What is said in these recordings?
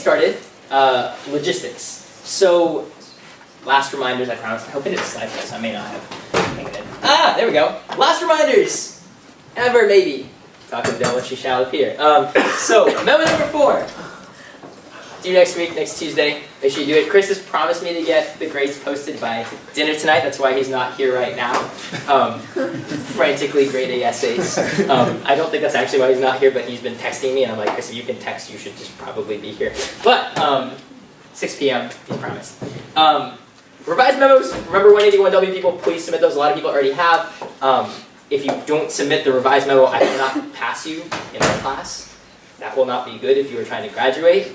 started, logistics. So, last reminders, I promise. I hope I did a slide for this. I may not have. I think I did. Ah, there we go. Last reminders. Ever, maybe. Talk to Bill when she shall appear. So, memo number 4. Due next week, next Tuesday. Make sure you do it. Chris has promised me to get the grades posted by dinner tonight. That's why he's not here right now. Frantically grading essays. I don't think that's actually why he's not here, but he's been texting me, and I'm like, Chris, if you can text, you should just probably be here. But 6 p.m., he's promised. Revised memos. Remember 181W people, please submit those. A lot of people already have. If you don't submit the revised memo, I will not pass you in my class. That will not be good if you are trying to graduate.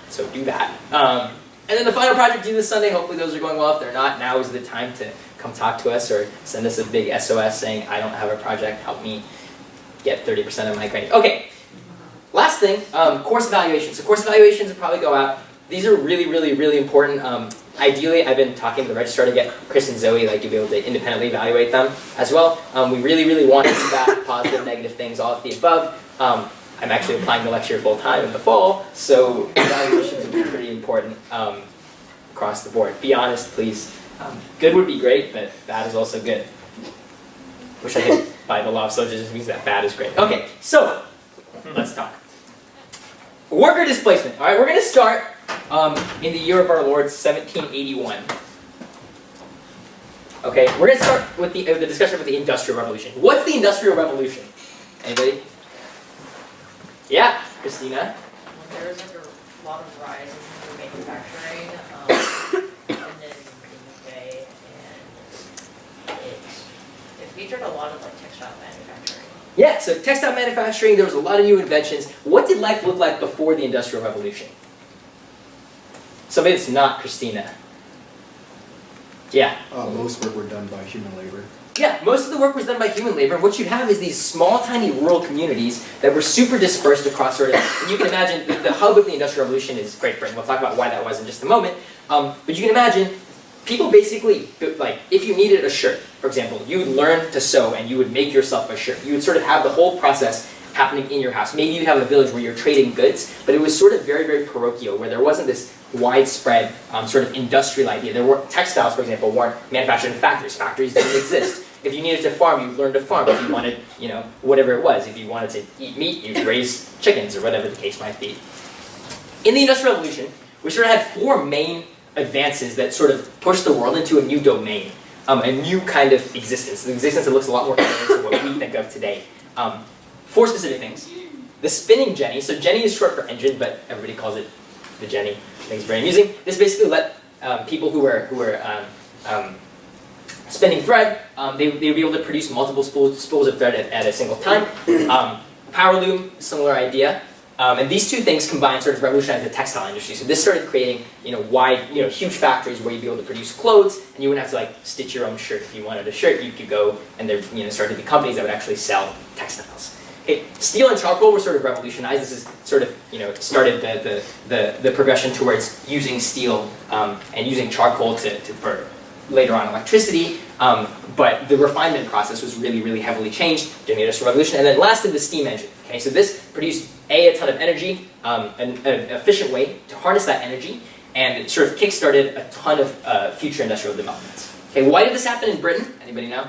So do that. And then the final project due this Sunday, hopefully those are going well. If they're not, now is the time to come talk to us or send us a big SOS saying, I don't have a project, help me get 30% of my credit. Okay, last thing, course evaluations. So course evaluations will probably go out. These are really, really, really important. Ideally, I've been talking to the registrar to get Chris and Zoe to be able to independently evaluate them as well. We really, really want feedback, positive, negative things, all of the above. I'm actually applying to lecture full time in the fall, so evaluations would be pretty important across the board. Be honest, please. Good would be great, but bad is also good. Which I think by the law of syllogisms means that bad is great. Okay, so let's talk. Worker displacement. All right, we're going to start in the year of our Lord, 1781. Okay, we're going to start with the discussion of the Industrial Revolution. What's the Industrial Revolution? Anybody? Yeah, Christina? There was a lot of rise in manufacturing in the UK, and it featured a lot of textile manufacturing. Yeah, so textile manufacturing, there was a lot of new inventions. What did life look like before the Industrial Revolution? Somebody that's not Christina. Yeah. Most work were done by human labor. Yeah, most of the work was done by human labor. What you'd have is these small, tiny rural communities that were super dispersed across sort of, you can imagine, the hub of the Industrial Revolution is Great Britain. We'll talk about why that was in just a moment. But you can imagine, people basically, if you needed a shirt, for example, you would learn to sew and you would make yourself a shirt. You would sort of have the whole process happening in your house. Maybe you'd have a village where you're trading goods, but it was sort of very, very parochial, where there wasn't this widespread sort of industrial idea. There were textiles, for example, weren't manufactured in factories. Factories didn't exist. If you needed to farm, you learned to farm. If you wanted, whatever it was, if you wanted to eat meat, you'd raise chickens or whatever the case might be. In the Industrial Revolution, we sort of had 4 main advances that sort of pushed the world into a new domain, a new kind of existence, an existence that looks a lot more familiar to what we think of today. 4 specific things. The spinning jenny. So jenny is short for engine, but everybody calls it the jenny. I think it's very amusing. This basically let people who were spinning thread, they would be able to produce multiple spools of thread at a single time. Power loom, similar idea. And these 2 things combined sort of revolutionized the textile industry. So this started creating, huge factories where you'd be able to produce clothes, and you wouldn't have to stitch your own shirt. If you wanted a shirt, you could go, and there, started to be companies that would actually sell textiles. Okay, steel and charcoal were sort of revolutionized. This is sort of, started the progression towards using steel and using charcoal for later on electricity, but the refinement process was really, really heavily changed during the Industrial Revolution. And then lastly, the steam engine. Okay, so this produced a ton of energy, an efficient way to harness that energy, and it sort of kick-started a ton of future industrial developments. Okay, why did this happen in Britain? Anybody know?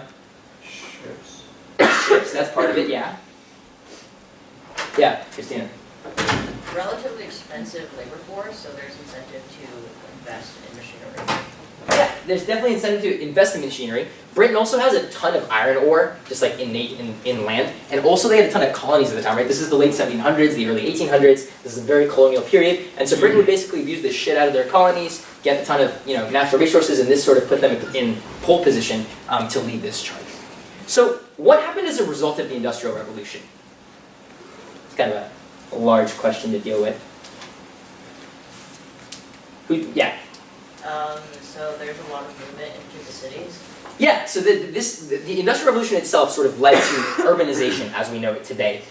Ships. Ships, that's part of it, yeah. Yeah, Christina. Relatively expensive labor force, so there's incentive to invest in machinery. Yeah, there's definitely incentive to invest in machinery. Britain also has a ton of iron ore, just innate in land, and also they had a ton of colonies at the time, right? This is the late 1700s, the early 1800s. This is a very colonial period, and so Britain would basically use the shit out of their colonies, get a ton of natural resources, and this sort of put them in pole position to lead this charge. So, what happened as a result of the Industrial Revolution? It's kind of a large question to deal with. Yeah. So there's a lot of movement into the cities. Yeah, so the Industrial Revolution itself sort of led to urbanization as we know it today.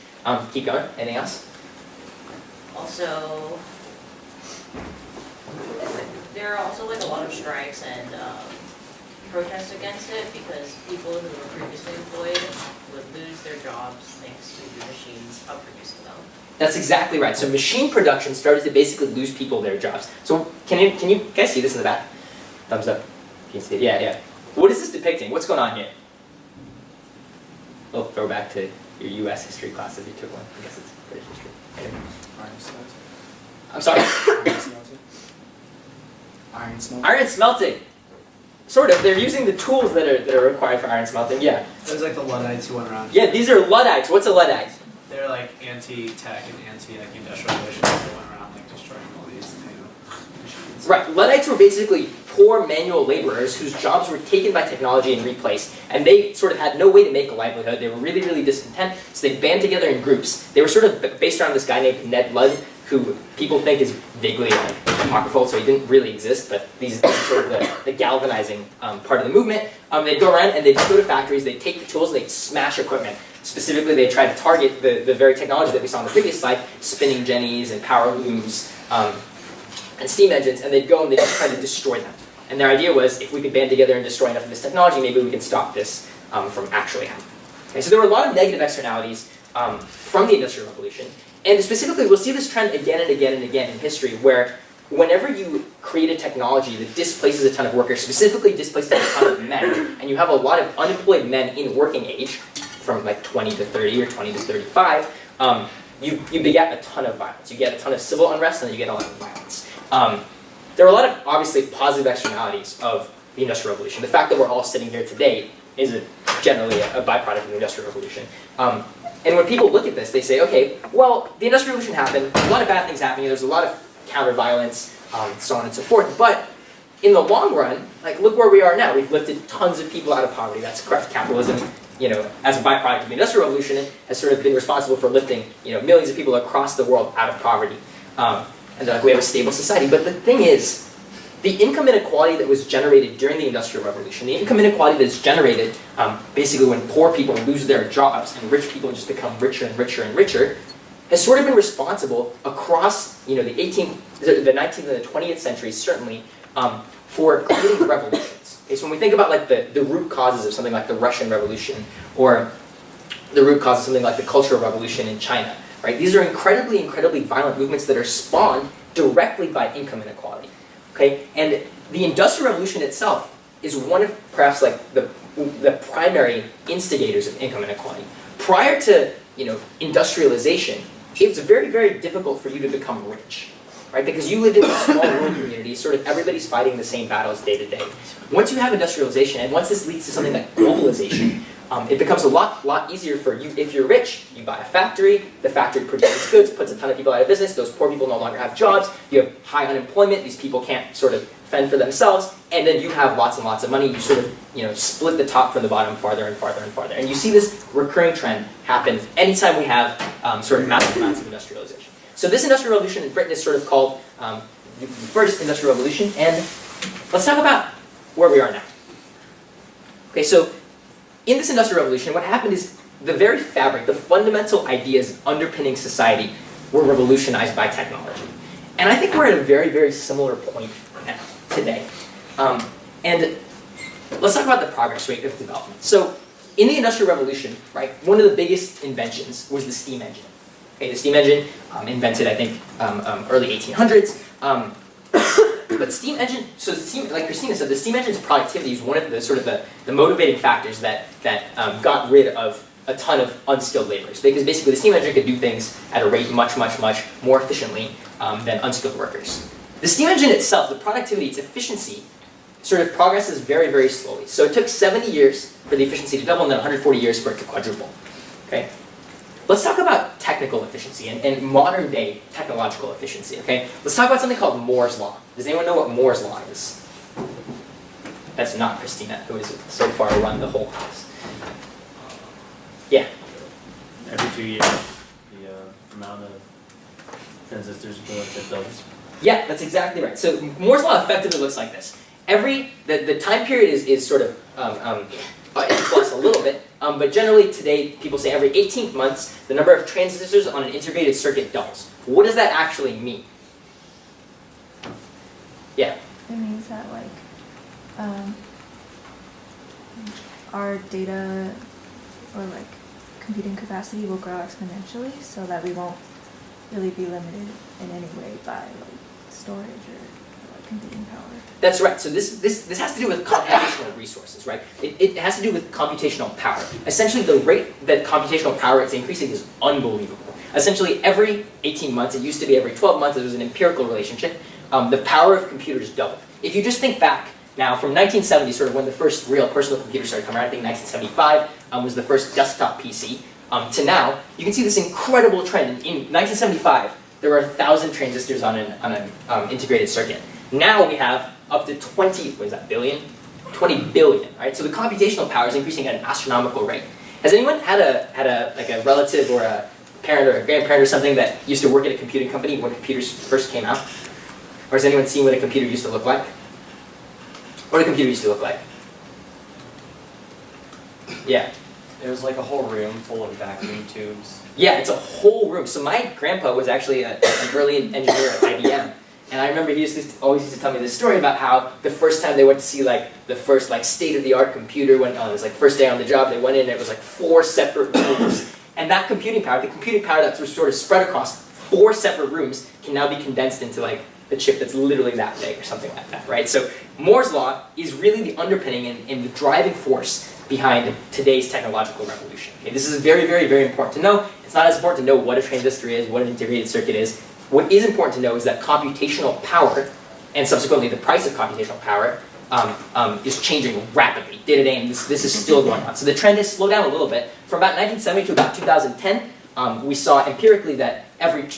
Keep going. Anything else? Also, there are also a lot of strikes and protest against it because people who were previously employed would lose their jobs thanks to the machines outproducing them. That's exactly right. So machine production started to basically lose people their jobs. So can you guys see this in the back? Thumbs up. Can you see it? Yeah, yeah. What is this depicting? What's going on here? A little throwback to your U.S. history class if you took one. I guess it's British history. Anyway. Iron smelting. I'm sorry? Iron smelting. Iron smelting. Iron smelting. Sort of. They're using the tools that are required for iron smelting. Yeah. It was like the Luddites who went around. Yeah, these are Luddites. What's a Luddite? They're like anti-tech and anti-industrial relations. They went around like destroying all these machines. Right. Luddites were basically poor manual laborers whose jobs were taken by technology and replaced, and they sort of had no way to make a livelihood. They were really, really discontent, so they band together in groups. They were sort of based around this guy named Ned Ludd, who people think is vaguely apocryphal, so he didn't really exist, but these are sort of the galvanizing part of the movement. They'd go around and they'd go to factories, they'd take the tools, they'd smash equipment. Specifically, they tried to target the very technology that we saw on the previous slide, spinning jennies and power looms and steam engines, and they'd go and they'd just try to destroy them. And their idea was, if we could band together and destroy enough of this technology, maybe we can stop this from actually happening. Okay, so there were a lot of negative externalities from the Industrial Revolution, and specifically, we'll see this trend again and again and again in history, where whenever you create a technology that displaces a ton of workers, specifically displaces a ton of men, and you have a lot of unemployed men in working age, from like 20 to 30 or 20 to 35, you beget a ton of violence. You get a ton of civil unrest, and then you get a lot of violence. There are a lot of, obviously, positive externalities of the Industrial Revolution. The fact that we're all sitting here today is generally a byproduct of the Industrial Revolution. And when people look at this, they say, okay, well, the Industrial Revolution happened, a lot of bad things happening, there's a lot of counter-violence, so on and so forth, but in the long run, like, look where we are now. We've lifted tons of people out of poverty. That's correct. Capitalism, as a byproduct of the Industrial Revolution, has sort of been responsible for lifting, millions of people across the world out of poverty. And we have a stable society. But the thing is, the income inequality that was generated during the Industrial Revolution, the income inequality that's generated basically when poor people lose their jobs and rich people just become richer and richer and richer, has sort of been responsible across the 19th and the 20th centuries, certainly, for creating revolutions. Okay, so when we think about like the root causes of something like the Russian Revolution, or the root cause of something like the Cultural Revolution in China, right? These are incredibly, incredibly violent movements that are spawned directly by income inequality. Okay, and the Industrial Revolution itself is one of perhaps like the primary instigators of income inequality. Prior to industrialization, it was very, very difficult for you to become rich, right? Because you lived in a small rural community, sort of everybody's fighting the same battles day to day. Once you have industrialization, and once this leads to something like globalization, it becomes a lot easier for you. If you're rich, you buy a factory, the factory produces goods, puts a ton of people out of business, those poor people no longer have jobs, you have high unemployment, these people can't sort of fend for themselves, and then you have lots and lots of money, you sort of split the top from the bottom farther and farther and farther. And you see this recurring trend happen anytime we have sort of massive amounts of industrialization. So this Industrial Revolution in Britain is sort of called the first Industrial Revolution, and let's talk about where we are now. Okay, so in this Industrial Revolution, what happened is the very fabric, the fundamental ideas underpinning society were revolutionized by technology. And I think we're at a very, very similar point now, today. And let's talk about the progress rate of development. So in the Industrial Revolution, right, one of the biggest inventions was the steam engine. Okay, the steam engine, invented, I think, early 1800s. But steam engine, so like Christina said, the steam engine's productivity is one of the sort of the motivating factors that got rid of a ton of unskilled laborers. Because basically the steam engine could do things at a rate much, much, much more efficiently than unskilled workers. The steam engine itself, the productivity, its efficiency, sort of progresses very, very slowly. So it took 70 years for the efficiency to double and then 140 years for it to quadruple. Okay? Let's talk about technical efficiency and modern day technological efficiency, okay? Let's talk about something called Moore's Law. Does anyone know what Moore's Law is? That's not Christina, who has so far run the whole class. Yeah? Every 2 years, the amount of transistors go up, that doubles. Yeah, that's exactly right. So Moore's Law effectively looks like this. The time period is sort of plus a little bit, but generally today people say every 18 months the number of transistors on an integrated circuit doubles. What does that actually mean? Yeah. It means that our data or like computing capacity will grow exponentially, so that we won't really be limited in any way by like storage or like computing power. That's right. So this has to do with computational resources, right? It has to do with computational power. Essentially, the rate that computational power is increasing is unbelievable. Essentially, every 18 months, it used to be every 12 months, it was an empirical relationship, the power of computers doubled. If you just think back now from 1970, sort of when the first real personal computer started coming around, I think 1975 was the first desktop PC, to now, you can see this incredible trend. In 1975, there were 1,000 transistors on an integrated circuit. Now we have up to 20 billion? 20 billion, right? So the computational power is increasing at an astronomical rate. Has anyone had a relative or a parent or a grandparent or something that used to work at a computing company when computers first came out? Or has anyone seen what a computer used to look like? What a computer used to look like? Yeah. It was like a whole room full of vacuum tubes. Yeah, it's a whole room. So my grandpa was actually an early engineer at IBM. And I remember he always used to tell me this story about how the first time they went to see like the first like state-of-the-art computer, when it was like first day on the job, they went in and it was like 4 separate rooms. And that computing power, the computing power that's sort of spread across 4 separate rooms, can now be condensed into like the chip that's literally that big or something like that, right? So Moore's law is really the underpinning and the driving force behind today's technological revolution. Okay, this is very, very, very important to know. It's not as important to know what a transistor is, what an integrated circuit is. What is important to know is that computational power, and subsequently the price of computational power, is changing rapidly, day to day, and this is still going on. So the trend has slowed down a little bit. From about 1970 to about 2010, we saw empirically that every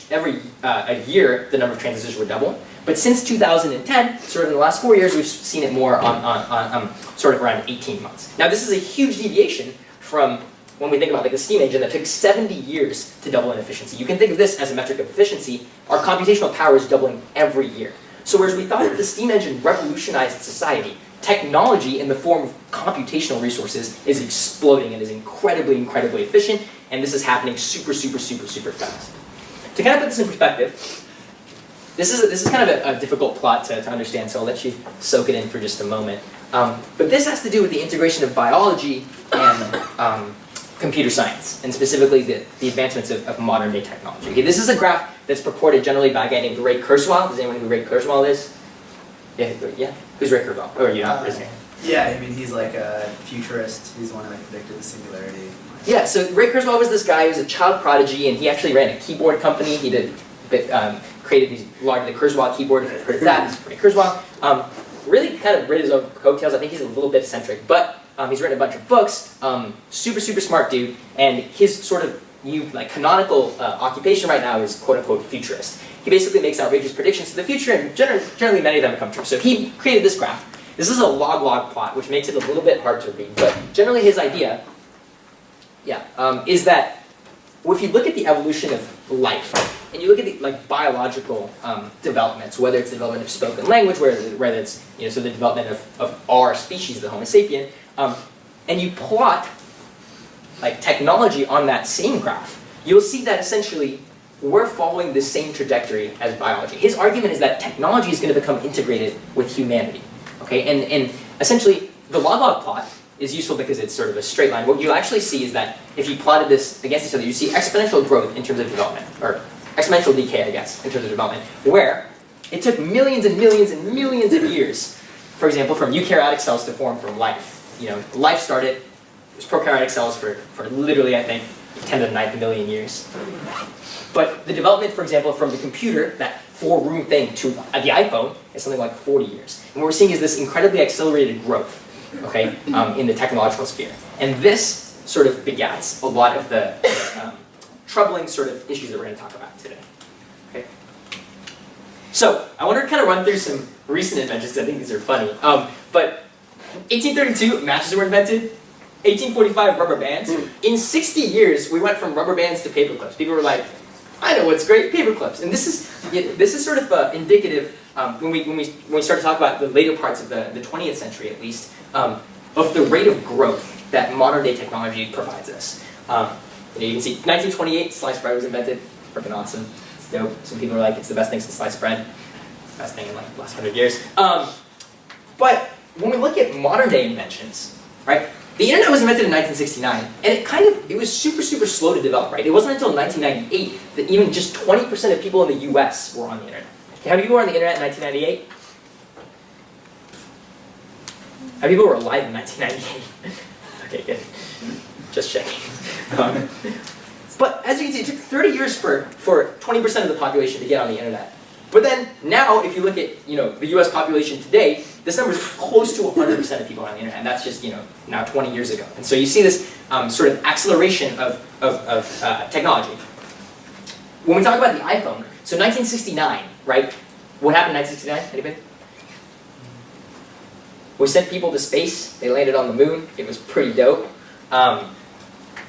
a year the number of transistors were double. But since 2010, sort of in the last 4 years, we've seen it more on sort of around 18 months. Now this is a huge deviation from when we think about like the steam engine that took 70 years to double in efficiency. You can think of this as a metric of efficiency. Our computational power is doubling every year. So whereas we thought that the steam engine revolutionized society, technology in the form of computational resources is exploding and is incredibly, incredibly efficient, and this is happening super, super, super, super fast. To kind of put this in perspective, this is kind of a difficult plot to understand, so I'll let you soak it in for just a moment. But this has to do with the integration of biology and computer science, and specifically the advancements of modern day technology. Okay, this is a graph that's purported generally by a guy named Ray Kurzweil. Does anyone know who Ray Kurzweil is? Yeah? Who's Ray Kurzweil? Or are you not? Yeah, I mean, he's like a futurist. He's the one that predicted the singularity. Yeah, so Ray Kurzweil was this guy who was a child prodigy, and he actually ran a keyboard company. He created these the Kurzweil keyboard. If you've heard of that, this is Ray Kurzweil. Really kind of rid his own coattails. I think he's a little bit eccentric, but he's written a bunch of books. Super, super smart dude, and his sort of canonical occupation right now is quote-unquote futurist. He basically makes outrageous predictions to the future, and generally many of them come true. So he created this graph. This is a log-log plot, which makes it a little bit hard to read, but generally his idea is that if you look at the evolution of life, and you look at the biological developments, whether it's the development of spoken language, whether it's so the development of our species, the Homo sapien, and you plot technology on that same graph, you'll see that essentially we're following the same trajectory as biology. His argument is that technology is going to become integrated with humanity. Okay, and essentially the log-log plot is useful because it's sort of a straight line. What you'll actually see is that if you plotted this against each other, you see exponential growth in terms of development, or exponential decay, I guess, in terms of development, where it took millions and millions and millions of years, for example, from eukaryotic cells to form from life. Life started, it was prokaryotic cells for literally, I think, 10 to the 9th million years. But the development, for example, from the computer, that 4-room thing, to the iPhone, is something like 40 years. And what we're seeing is this incredibly accelerated growth, okay, in the technological sphere. And this sort of begats a lot of the troubling sort of issues that we're going to talk about today. Okay. So I want to kind of run through some recent inventions, because I think these are funny. But 1832, matches were invented. 1845, rubber bands. In 60 years, we went from rubber bands to paper clips. People were like, I know what's great, paper clips. And this is sort of indicative, when we start to talk about the later parts of the 20th century at least, of the rate of growth that modern day technology provides us. You can see 1928, sliced bread was invented. Freaking awesome. It's dope. Some people are like, it's the best thing since sliced bread. Best thing in the last 100 years. But when we look at modern day inventions, right? The internet was invented in 1969, and it was super, super slow to develop, right? It wasn't until 1998 that even just 20% of people in the US were on the internet. How many people were on the internet in 1998? How many people were alive in 1998? Okay, good. Just checking. But as you can see, it took 30 years for 20% of the population to get on the internet. But then now, if you look at the U.S. population today, this number is close to 100% of people on the internet, and that's just now 20 years ago. And so you see this sort of acceleration of technology. When we talk about the iPhone, so 1969, right? What happened in 1969? Anybody? We sent people to space. They landed on the moon. It was pretty dope.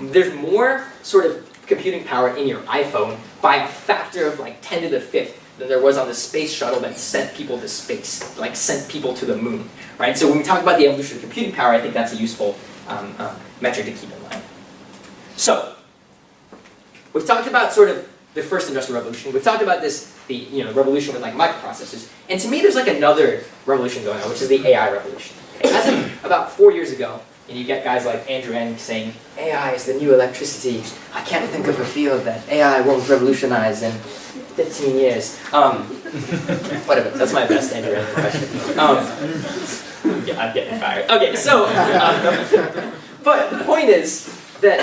There's more sort of computing power in your iPhone by a factor of like 10 to the 5th than there was on the space shuttle that sent people to space, like sent people to the moon, right? So when we talk about the evolution of computing power, I think that's a useful metric to keep in mind. So we've talked about sort of the first industrial revolution. We've talked about the revolution with like microprocessors, and to me, there's like another revolution going on, which is the AI revolution. Okay? As of about 4 years ago. And you get guys like Andrew Ng saying, AI is the new electricity. I can't think of a field that AI won't revolutionize in 15 years. Whatever, that's my best Andrew Ng impression. Yeah, I'm getting fired. Okay, so, but the point is that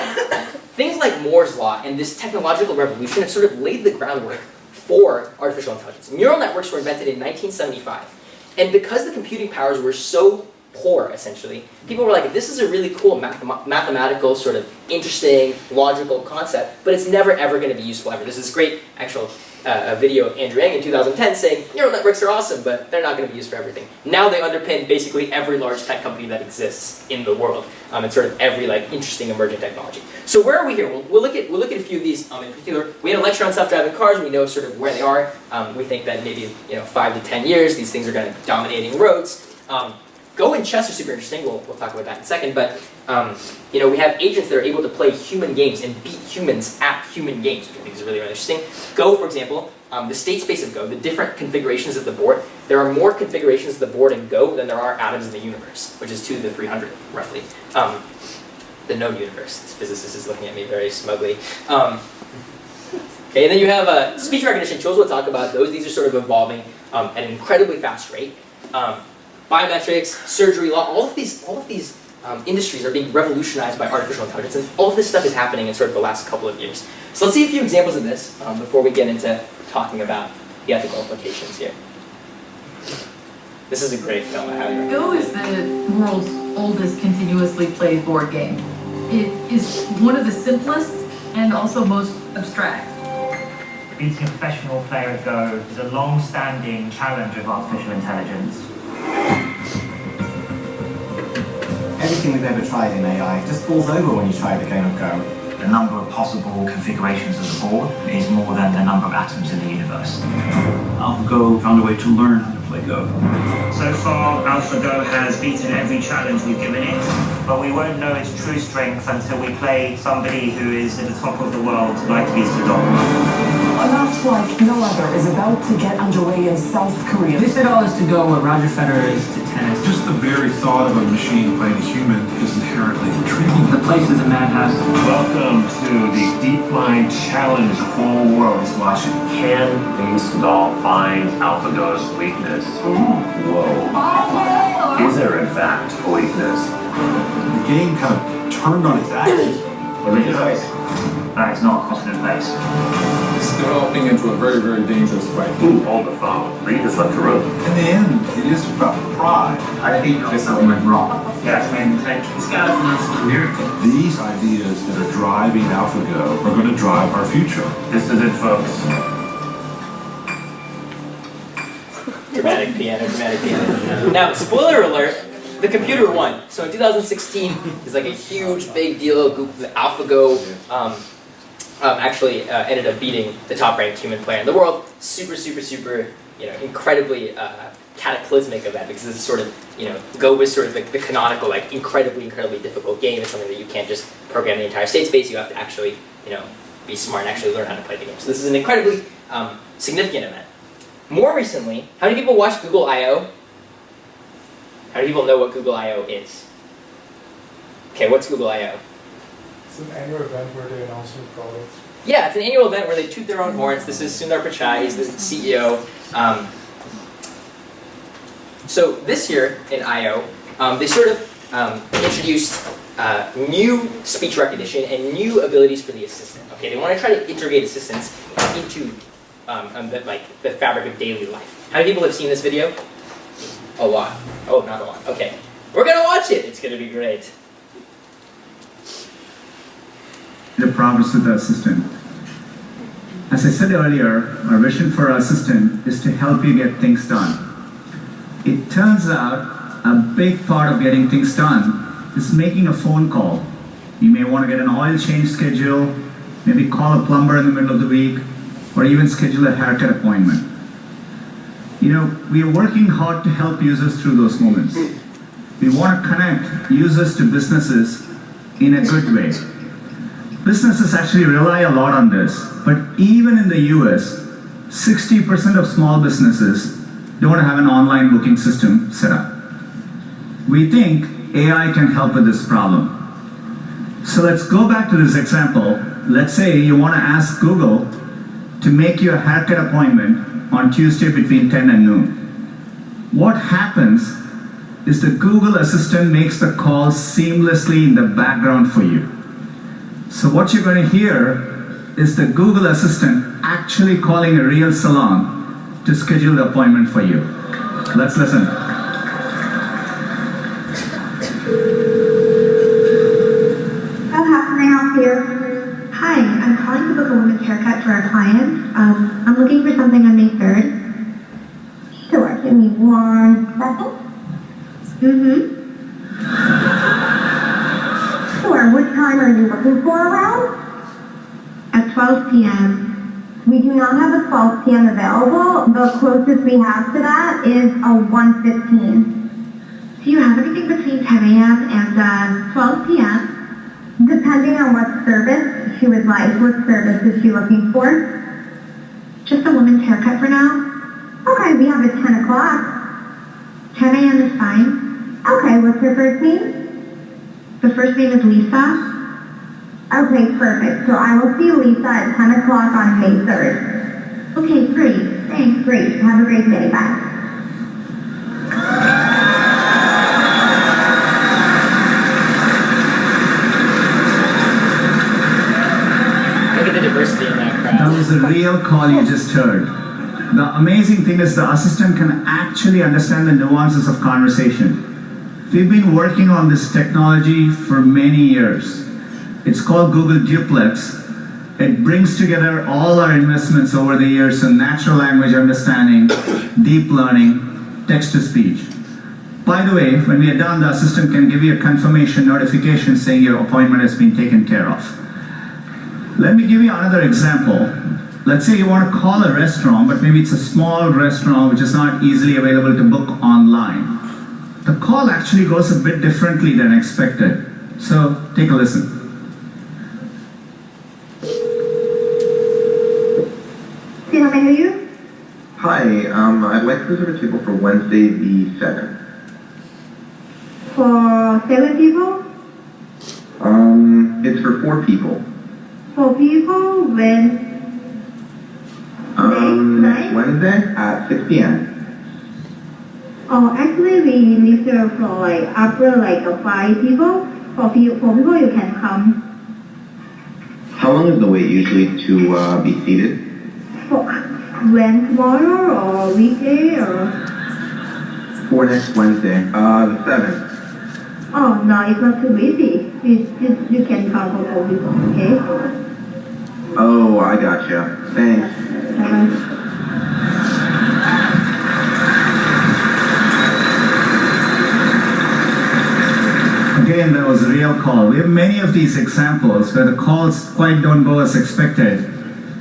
things like Moore's Law and this technological revolution have sort of laid the groundwork for artificial intelligence. Neural networks were invented in 1975. And because the computing powers were so poor, essentially, people were like, this is a really cool mathematical, sort of interesting, logical concept, but it's never ever going to be useful ever. There's this great actual video of Andrew Ng in 2010 saying, neural networks are awesome, but they're not going to be used for everything. Now they underpin basically every large tech company that exists in the world, and sort of every like interesting emerging technology. So where are we here? We'll look at a few of these in particular. We had a lecture on self-driving cars. We know sort of where they are. We think that maybe 5 to 10 years, these things are going to be dominating roads. Go and chess are super interesting. We'll talk about that in a second. But we have agents that are able to play human games and beat humans at human games, which I think is really, really interesting. Go, for example, the state space of Go, the different configurations of the board. There are more configurations of the board in Go than there are atoms in the universe, which is 2 to the 300, roughly. The known universe. This physicist is looking at me very smugly. Okay, and then you have speech recognition tools. We'll talk about those. These are sort of evolving at an incredibly fast rate. Biometrics, surgery, law, all of these industries are being revolutionized by artificial intelligence, and all of this stuff is happening in sort of the last couple of years. So let's see a few examples of this before we get into talking about the ethical implications here. This is a great film. I highly recommend it. Go is the world's oldest continuously played board game. It is one of the simplest and also most abstract. Beating a professional player at Go is a long-standing challenge of artificial intelligence. Everything we've ever tried in AI just falls over when you try the game of Go. The number of possible configurations of the board is more than the number of atoms in the universe. AlphaGo found a way to learn how to play Go. So far, AlphaGo has beaten every challenge we've given it, but we won't know its true strength until we play somebody who is at the top of the world, like Lisa A match like no other is about to get underway in South Korea. They said all is to go what Roger Federer is to tennis. Just the very thought of a machine playing a human is inherently intriguing. The place is a madhouse. Welcome to the DeepMind Challenge. The whole world is watching. Can Lisa find AlphaGo's weakness? Whoa. Is there in fact a weakness? The game kind of turned on its axis. What is it? That is not a positive base. It's developing into a very, very dangerous fight. Ooh, hold the phone. Read this like a room. In the end, it is about pride. I think there's something went wrong. Yes, man, It's got to be a miracle. These ideas that are driving AlphaGo are going to drive our future. This is it, folks. Dramatic piano. Now, spoiler alert, the computer won. So in 2016, it's like a huge, big deal. The AlphaGo actually ended up beating the top-ranked human player in the world. Super, super, super, incredibly cataclysmic event, because this is sort of, Go was sort of the canonical, like, incredibly, incredibly difficult game. It's something that you can't just program the entire state space. You have to actually, be smart and actually learn how to play the game. So this is an incredibly significant event. More recently, how many people watch Google I/O? How many people know what Google I/O is? Okay, what's Google I/O? It's an annual event where they announce new products. Yeah, it's an annual event where they toot their own horns. This is Sundar Pichai, he's the CEO. So this year in I/O, they sort of introduced new speech recognition and new abilities for the assistant. Okay, they want to try to integrate assistants into the fabric of daily life. How many people have seen this video? A lot. Oh, not a lot. Okay, we're gonna watch it. It's gonna be great. The progress with the assistant. As I said earlier, our vision for our assistant is to help you get things done. It turns out a big part of getting things done is making a phone call. You may want to get an oil change schedule, maybe call a plumber in the middle of the week, or even schedule a haircut appointment. You know, we are working hard to help users through those moments. We want to connect users to businesses in a good way. Businesses actually rely a lot on this, but even in the US, 60% of small businesses don't have an online booking system set up. We think AI can help with this problem. So let's go back to this example. Let's say you want to ask Google to make you a haircut appointment on Tuesday between 10 and noon. What happens is the Google Assistant makes the call seamlessly in the background for you. So what you're going to hear is the Google Assistant actually calling a real salon to schedule the appointment for you. Let's listen. Oh, how can I help you? Hi, I'm calling to book a women's haircut for our client. I'm looking for something on May 3rd. Sure, give me 1 second. Sure, what time are you looking for around? At 12 p.m. We do not have a 12 p.m. available. The closest we have to that is a 1:15. Do you have anything between 10 a.m. and 12 p.m.? Depending on what service she would like. What service is she looking for? Just a woman's haircut for now? Okay, we have it 10 o'clock. 10 a.m. is fine. Okay, what's her first name? The first name is Lisa. Okay, perfect. So I will see Lisa at 10 o'clock on May 3rd. Okay, great. Thanks, great. Have a great day. Bye. Look at the diversity in that crowd. That was a real call you just heard. The amazing thing is the assistant can actually understand the nuances of conversation. We've been working on this technology for many years. It's called Google Duplex. It brings together all our investments over the years in natural language understanding, deep learning, text-to-speech. By the way, when we are done, the assistant can give you a confirmation notification saying your appointment has been taken care of. Let me give you another example. Let's say you want to call a restaurant, but maybe it's a small restaurant which is not easily available to book online. The call actually goes a bit differently than expected. So take a listen. Can I hear you? Hi, I'd like to reserve a table for Wednesday the 7th. For 7 people? It's for 4 people. 4 people? When? Next Wednesday at 6 p.m. Oh, actually we reserve for after 5 people. For 4 people you can come. How long is the wait usually to be seated? When, tomorrow or weekday or? For next Wednesday, the 7th. Oh no, it's not too busy. You can come for 4 people, okay? Oh, I gotcha. Thanks. Again, that was a real call. We have many of these examples where the calls quite don't go as expected,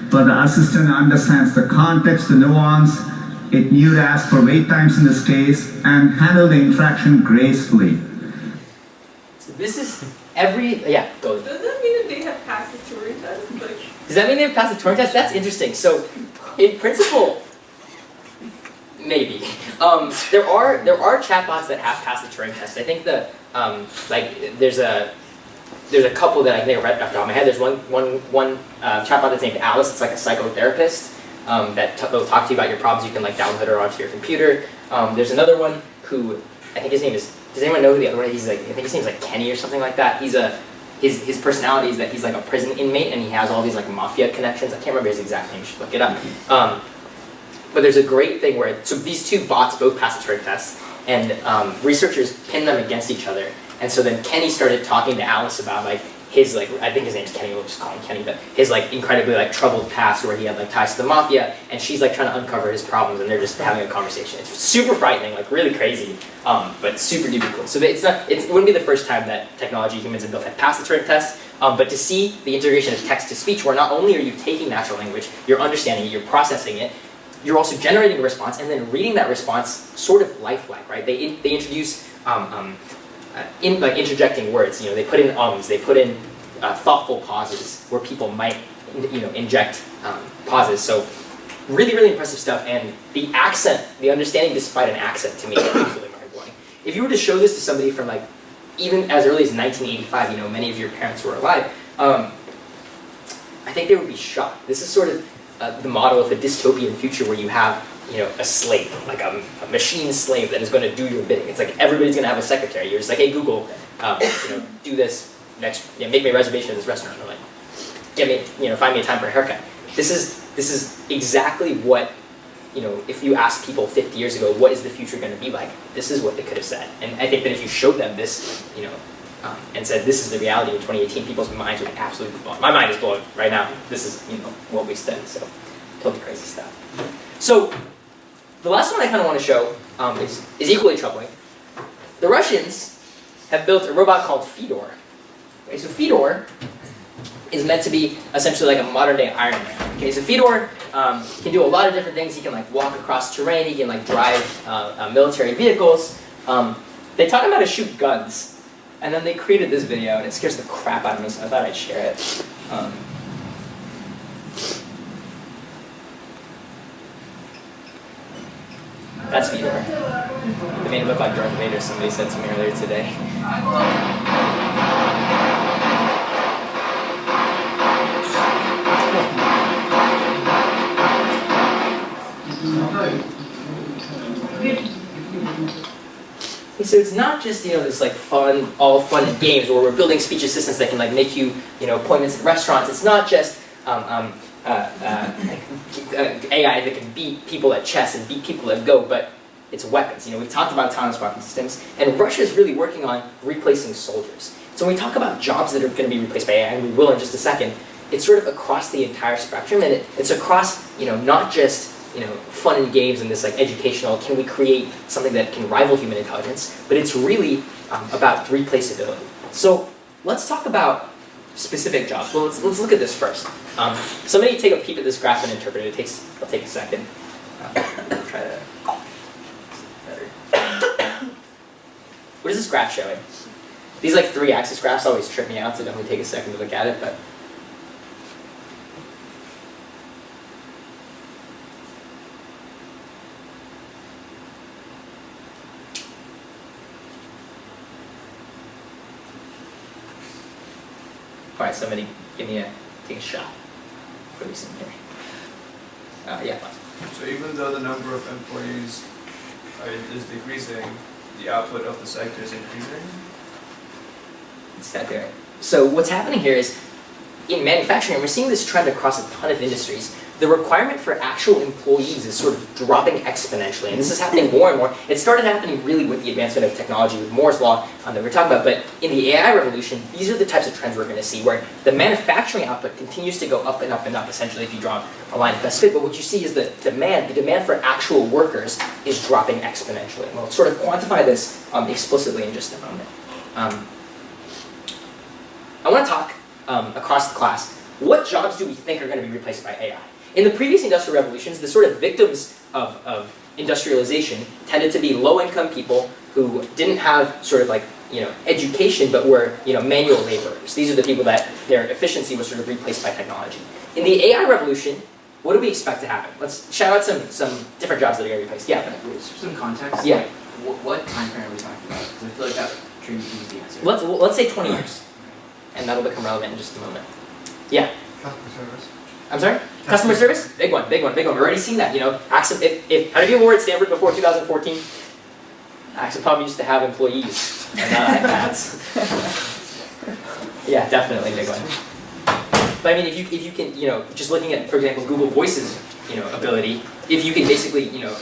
but the assistant understands the context, the nuance. It knew to ask for wait times in this case and handle the interaction gracefully. So this is yeah, go. Does that mean that they have passed the Turing test? Does that mean they've passed the Turing test? That's interesting. So, in principle, maybe. There are chatbots that have passed the Turing test. I think there's a there's a couple that I think right off the top of my head. There's one chatbot that's named Alice. It's like a psychotherapist that will talk to you about your problems. You can like download her onto your computer. There's another one who I think his name is. Does anyone know who the other one is? He's like, I think his name's like Kenny or something like that. His personality is that he's like a prison inmate and he has all these like mafia connections. I can't remember his exact name. You should look it up. But there's a great thing where so these two bots both pass the Turing test, and researchers pin them against each other. And so then Kenny started talking to Alice about like his like, I think his name's Kenny, we'll just call him Kenny, but his like incredibly like troubled past where he had like ties to the mafia, and she's like trying to uncover his problems, and they're just having a conversation. It's super frightening, like really crazy, but super duper cool. So it wouldn't be the first time that technology humans have built have passed the Turing test, but to see the integration of text to speech, where not only are you taking natural language, you're understanding it, you're processing it, you're also generating a response, and then reading that response sort of lifelike, right? They introduce interjecting words. You know, they put in ums, they put in thoughtful pauses where people might, inject pauses. So really, really impressive stuff. And the accent, the understanding despite an accent, to me is absolutely mind-blowing. If you were to show this to somebody from like even as early as 1985, many of your parents were alive, I think they would be shocked. This is sort of the model of a dystopian future where you have a slave, like a machine slave that is going to do your bidding. It's like everybody's going to have a secretary. You're just like, hey Google, do this next, make me a reservation at this restaurant. Or like, get me, find me a time for a haircut. This is exactly what, if you ask people 50 years ago, what is the future going to be like? This is what they could have said. And I think that if you showed them this, and said this is the reality in 2018, people's minds would be absolutely blown. My mind is blown right now. This is, what we study. So totally crazy stuff. So the last one I kind of want to show is equally troubling. The Russians have built a robot called Fedor. Okay, so Fedor is meant to be essentially like a modern day Iron Man. Okay, so Fedor can do a lot of different things. He can like walk across terrain. He can like drive military vehicles. They taught him how to shoot guns. And then they created this video, and it scares the crap out of me, so I thought I'd share it. That's Fedor. They made him look like Darth Vader, somebody said to me earlier today. So it's not just this like all fun and games where we're building speech assistants that can like make you appointments at restaurants. It's not just AI that can beat people at chess and beat people at Go, but it's weapons. We've talked about autonomous weapon systems, and Russia is really working on replacing soldiers. So when we talk about jobs that are going to be replaced by AI, and we will in just a second, it's sort of across the entire spectrum, and it's across not just fun and games and this like educational, can we create something that can rival human intelligence, but it's really about replaceability. So let's talk about specific jobs. Well, let's look at this first. Somebody take a peep at this graph and interpret it. It'll take a second. Try to better. What is this graph showing? These like 3-axis graphs always trip me out, so definitely take a second to look at it, but all right, somebody take a shot. What are we seeing here? Yeah. So even though the number of employees is decreasing, the output of the sector is increasing? It's that there. So what's happening here is, in manufacturing, we're seeing this trend across a ton of industries. The requirement for actual employees is sort of dropping exponentially, and this is happening more and more. It started happening really with the advancement of technology, with Moore's law that we're talking about, but in the AI revolution, these are the types of trends we're going to see, where the manufacturing output continues to go up and up and up, essentially, if you draw a line of best fit, but what you see is the demand for actual workers is dropping exponentially. And we'll sort of quantify this explicitly in just a moment. I want to talk across the class, what jobs do we think are going to be replaced by AI? In the previous industrial revolutions, the sort of victims of industrialization tended to be low-income people who didn't have sort of like, education, but were, manual laborers. These are the people that their efficiency was sort of replaced by technology. In the AI revolution, what do we expect to happen? Let's shout out some different jobs that are going to be replaced. Yeah. For some context, yeah. What time frame are we talking about? Because I feel like that dream is the answer. Let's say 20 years. and that'll become relevant in just a moment. Yeah. Customer service. I'm sorry? Customer service? Big one, big one, big one. We're already seeing that, you know. How many people were at Stanford before 2014? Axopub used to have employees and not iPads. Yeah, definitely a big one. But I mean, if you can, you know, just looking at, for example, Google Voice's, you know, ability, if you can basically, you know,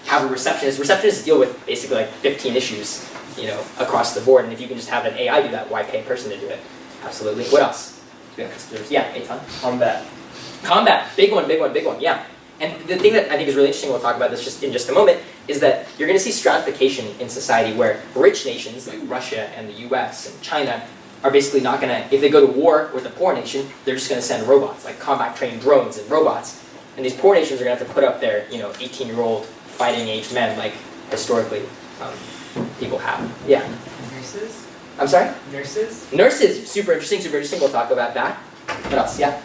have a receptionist. Receptionists deal with basically like 15 issues, you know, across the board. And if you can just have an AI do that, why pay a person to do it? Absolutely. What else? Yeah, Eitan. Combat. Big one, big one, big one. Yeah. And the thing that I think is really interesting, we'll talk about this just in just a moment, is that you're going to see stratification in society where rich nations like Russia and the US and China are basically not going to, if they go to war with a poor nation, they're just going to send robots, like combat-trained drones and robots. And these poor nations are going to have to put up their, you know, 18-year-old fighting-age men, like historically people have. Yeah. Nurses? I'm sorry? Nurses? Nurses. Super interesting, super interesting. We'll talk about that. What else? Yeah.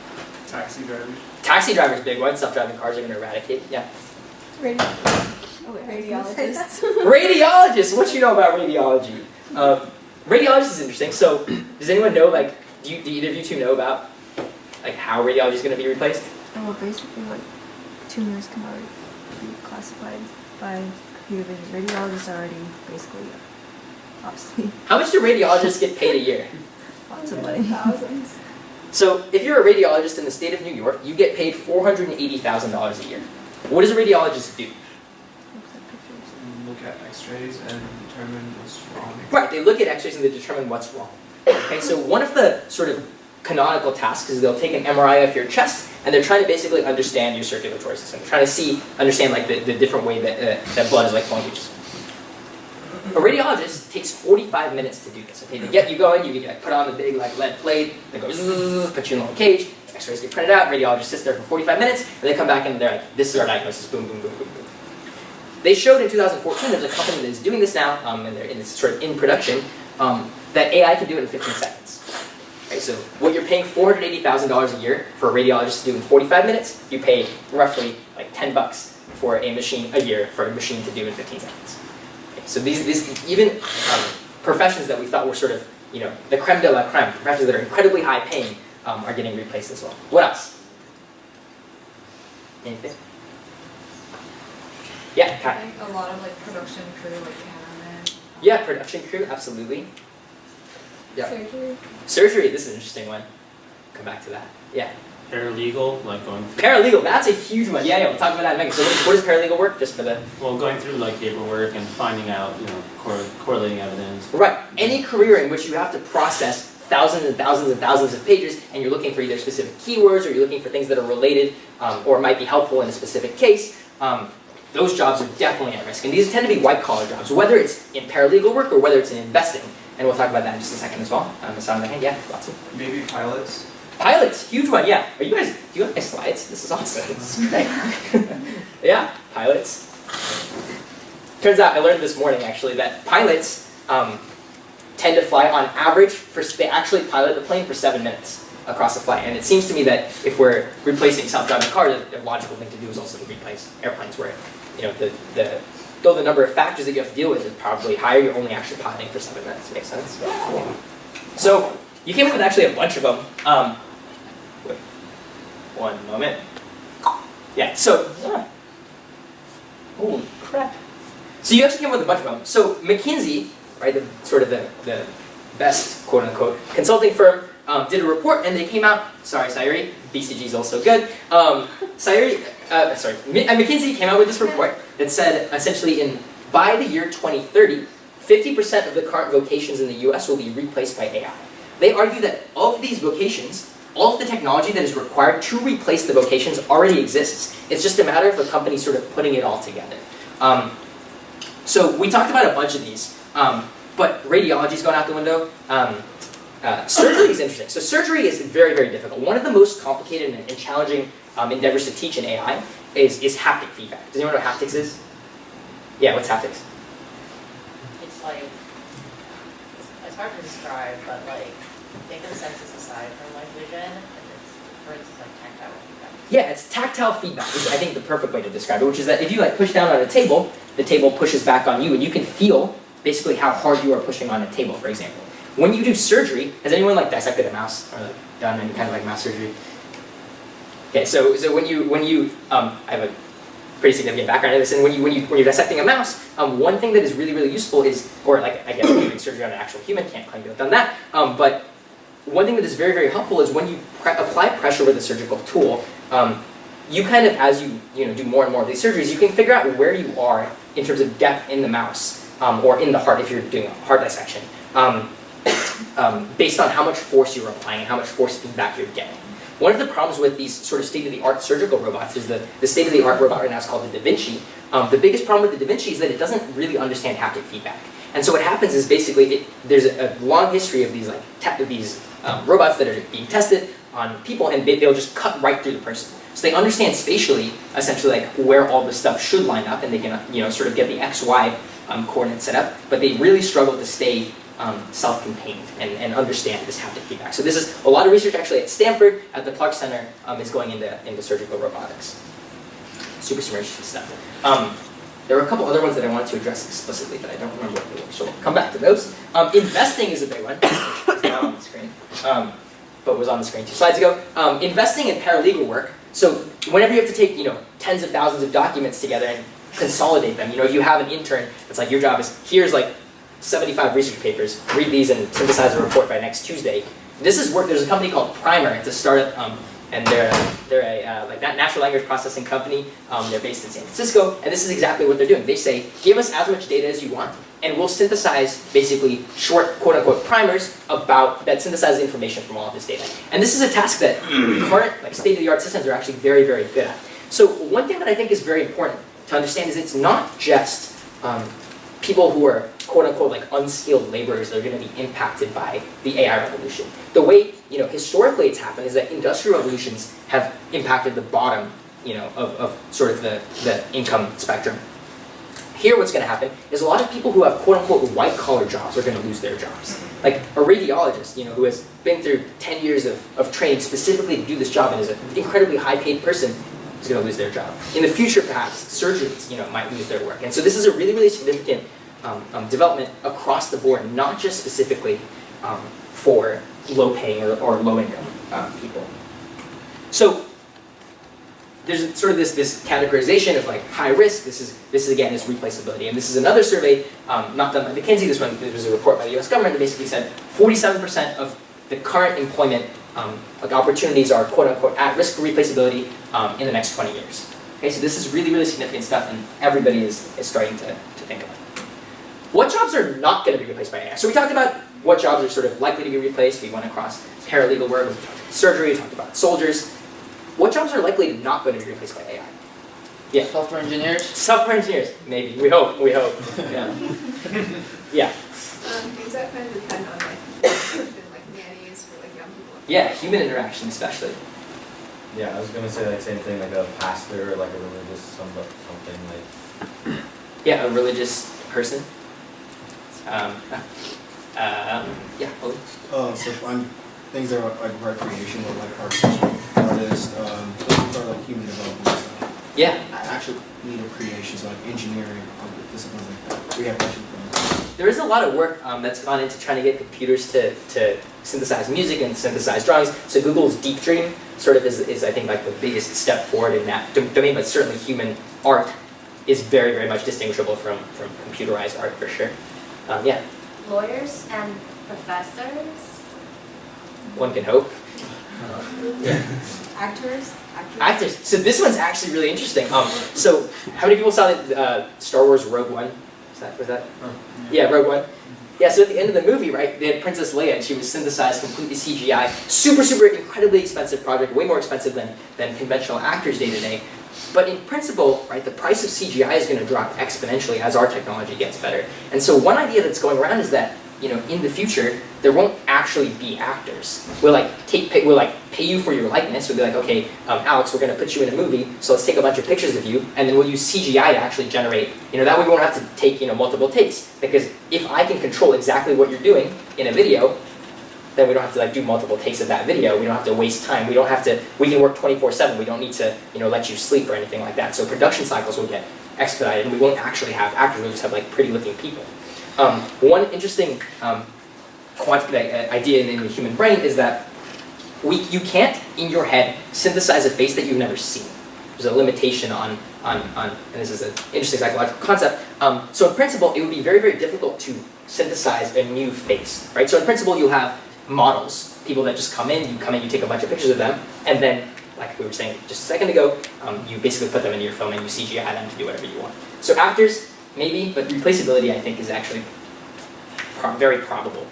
Taxi drivers. Taxi drivers, big one. Self-driving cars are going to eradicate. Yeah. Radiologists. Radiologists. What you know about radiology? Radiologists is interesting. So, does anyone know? Like, do either of you two know about like how radiology is going to be replaced? Well, basically, like tumors can already be classified by computer vision. Radiologists are already basically obsolete. How much do radiologists get paid a year? Lots of money. Thousands. So, if you're a radiologist in the state of New York, you get paid $480,000 a year. What does a radiologist do? Look at X-rays and determine what's wrong. Right, they look at X-rays and they determine what's wrong. Okay, so one of the sort of canonical tasks is they'll take an MRI of your chest and they're trying to basically understand your circulatory system. They're trying to understand like the different way that blood is like flowing through. A radiologist takes 45 minutes to do this. Okay, they get you going, you get put on the big like lead plate, they go zzz, put you in a little cage, X-rays get printed out, radiologist sits there for 45 minutes, and they come back and they're like, this is our diagnosis, boom, boom, boom, boom, boom. They showed in 2014, there's a company that is doing this now, and it's sort of in production, that AI can do it in 15 seconds. Right, so what you're paying $480,000 a year for a radiologist to do in 45 minutes, you pay roughly like $10 for a machine a year for a machine to do in 15 seconds. Okay, so these even professions that we thought were sort of, you know, the creme de la creme, professions that are incredibly high paying, are getting replaced as well. What else? Anything? Yeah, Kai. I think a lot of like production crew, like cameramen. Yeah, production crew, absolutely. Yeah. Surgery. Surgery, this is an interesting one. Come back to that. Yeah. Paralegal, like going through... Paralegal, that's a huge one. Yeah, we'll talk about that in a minute. So what does paralegal work? Just for the... Well, going through like paperwork and finding out, you know, correlating evidence. Right. Any career in which you have to process thousands and thousands and thousands of pages, and you're looking for either specific keywords or you're looking for things that are related or might be helpful in a specific case, those jobs are definitely at risk. And these tend to be white-collar jobs, whether it's in paralegal work or whether it's in investing. And we'll talk about that in just a second as well. On the side of the hand, yeah, lots of. Maybe pilots. Pilots, huge one, yeah. Do you have my slides? This is awesome. This is great. Yeah, pilots. Turns out, I learned this morning actually, that pilots tend to fly on average, they actually pilot the plane for 7 minutes across a flight. And it seems to me that if we're replacing self-driving cars, the logical thing to do is also to replace airplanes where, you know, though the number of factors that you have to deal with is probably higher, you're only actually piloting for 7 minutes. Makes sense? Yeah. So, you came up with actually a bunch of them. Wait, one moment. Yeah, so, holy crap. So you actually came up with a bunch of them. So McKinsey, right, the best, quote unquote, consulting firm, did a report and they came out, sorry, Sayuri, BCG is also good. McKinsey came out with this report that said, essentially, by the year 2030, 50% of the current vocations in the US will be replaced by AI. They argue that of these vocations, all of the technology that is required to replace the vocations already exists. It's just a matter of a company sort of putting it all together. So we talked about a bunch of these, but radiology's going out the window. Surgery is interesting. So surgery is very, very difficult. One of the most complicated and challenging endeavors to teach in AI is haptic feedback. Does anyone know what haptics is? Yeah, what's haptics? It's like, it's hard to describe, but like, think of senses aside from like vision, and it's like tactile feedback. Yeah, it's tactile feedback, which is, I think, the perfect way to describe it, which is that if you like push down on a table, the table pushes back on you, and you can feel basically how hard you are pushing on a table, for example. when you do surgery, has anyone like dissected a mouse or like done any kind of like mouse surgery? Okay, so when you I have a pretty significant background in this, and when you're dissecting a mouse, one thing that is really, really useful is, or like I guess doing surgery on an actual human, can't claim to have done that, but one thing that is very, very helpful is when you apply pressure with a surgical tool, you kind of, as you do more and more of these surgeries, you can figure out where you are in terms of depth in the mouse, or in the heart if you're doing a heart dissection, based on how much force you're applying and how much force feedback you're getting. One of the problems with these sort of state-of-the-art surgical robots is the state-of-the-art robot right now is called the Da Vinci. The biggest problem with the Da Vinci is that it doesn't really understand haptic feedback. And so what happens is basically there's a long history of these robots that are being tested on people, and they'll just cut right through the person. So they understand spatially, essentially, like where all the stuff should line up, and they can sort of get the XY coordinates set up, but they really struggle to stay self-contained and understand this haptic feedback. So this is a lot of research actually at Stanford, at the Clark Center, is going into surgical robotics. Super interesting stuff. There were a couple other ones that I wanted to address explicitly, but I don't remember what they were, so we'll come back to those. Investing is a big one, which is now on the screen, but was on the screen 2 slides ago. Investing in paralegal work. So whenever you have to take tens of thousands of documents together and consolidate them, if you have an intern, it's like your job is, here's like 75 research papers, read these and synthesize a report by next Tuesday. This is work. There's a company called Primer. It's a startup, and they're a like that natural language processing company. They're based in San Francisco, and this is exactly what they're doing. They say, give us as much data as you want, and we'll synthesize basically short, quote-unquote, primers that synthesize information from all of this data. And this is a task that current state-of-the-art systems are actually very, very good at. So one thing that I think is very important to understand is it's not just people who are quote-unquote like unskilled laborers that are going to be impacted by the AI revolution. The way historically it's happened is that industrial revolutions have impacted the bottom of sort of the income spectrum. Here what's going to happen is a lot of people who have quote-unquote white-collar jobs are going to lose their jobs. Like a radiologist who has been through 10 years of training specifically to do this job and is an incredibly high-paid person is going to lose their job. In the future, perhaps, surgeons might lose their work. And so this is a really, really significant development across the board, not just specifically for low-paying or low-income people. So there's sort of this categorization of like high risk. This is again is replaceability, and this is another survey not done by McKinsey. This one was a report by the U.S. government that basically said 47% of the current employment opportunities are quote-unquote at risk for replaceability in the next 20 years. Okay, so this is really, really significant stuff, and everybody is starting to think about it. What jobs are not going to be replaced by AI? So we talked about what jobs are sort of likely to be replaced. We went across paralegal work, we talked about surgery, we talked about soldiers. What jobs are likely not going to be replaced by AI? Yeah. Software engineers? Software engineers, maybe. We hope. Yeah. Yeah. Things that kind of depend on like nannies for like young people. Yeah, human interaction especially. Yeah, I was gonna say like same thing, like a pastor, like a religious something like. Yeah, a religious person. Yeah. So things that are like recreation or like artists, those are like human development stuff. Yeah. Actual need of creation, so like engineering, disciplines like that. We have questions for There is a lot of work that's gone into trying to get computers to synthesize music and synthesize drawings. So Google's Deep Dream sort of is I think like the biggest step forward in that domain, but certainly human art is very, very much distinguishable from computerized art for sure. Yeah. Lawyers and professors. One can hope. Yeah. Actors. Actors. So this one's actually really interesting. So how many people saw Star Wars Rogue One? Was that? Yeah, Rogue One. Yeah, so at the end of the movie, right, they had Princess Leia, and she was synthesized completely CGI. Super, super incredibly expensive project, way more expensive than conventional actors day to day. But in principle, right, the price of CGI is going to drop exponentially as our technology gets better. And so one idea that's going around is that, in the future, there won't actually be actors. We'll pay you for your likeness. We'll be like, okay, Alex, we're going to put you in a movie, so let's take a bunch of pictures of you, and then we'll use CGI to actually generate, that way we won't have to take, multiple takes. Because if I can control exactly what you're doing in a video, then we don't have to do multiple takes of that video. We don't have to waste time. We can work 24/7. We don't need to, let you sleep or anything like that. So production cycles will get expedited, and we won't actually have actors. We'll just have pretty looking people. One interesting idea in the human brain is that you can't, in your head, synthesize a face that you've never seen. There's a limitation on and this is an interesting psychological concept. So in principle, it would be very, very difficult to synthesize a new face, right? So in principle, you have models, people that just come in, you take a bunch of pictures of them, and then, like we were saying just a second ago, you basically put them into your film and you CGI them to do whatever you want. So actors, maybe, but replaceability, I think, is actually very probable.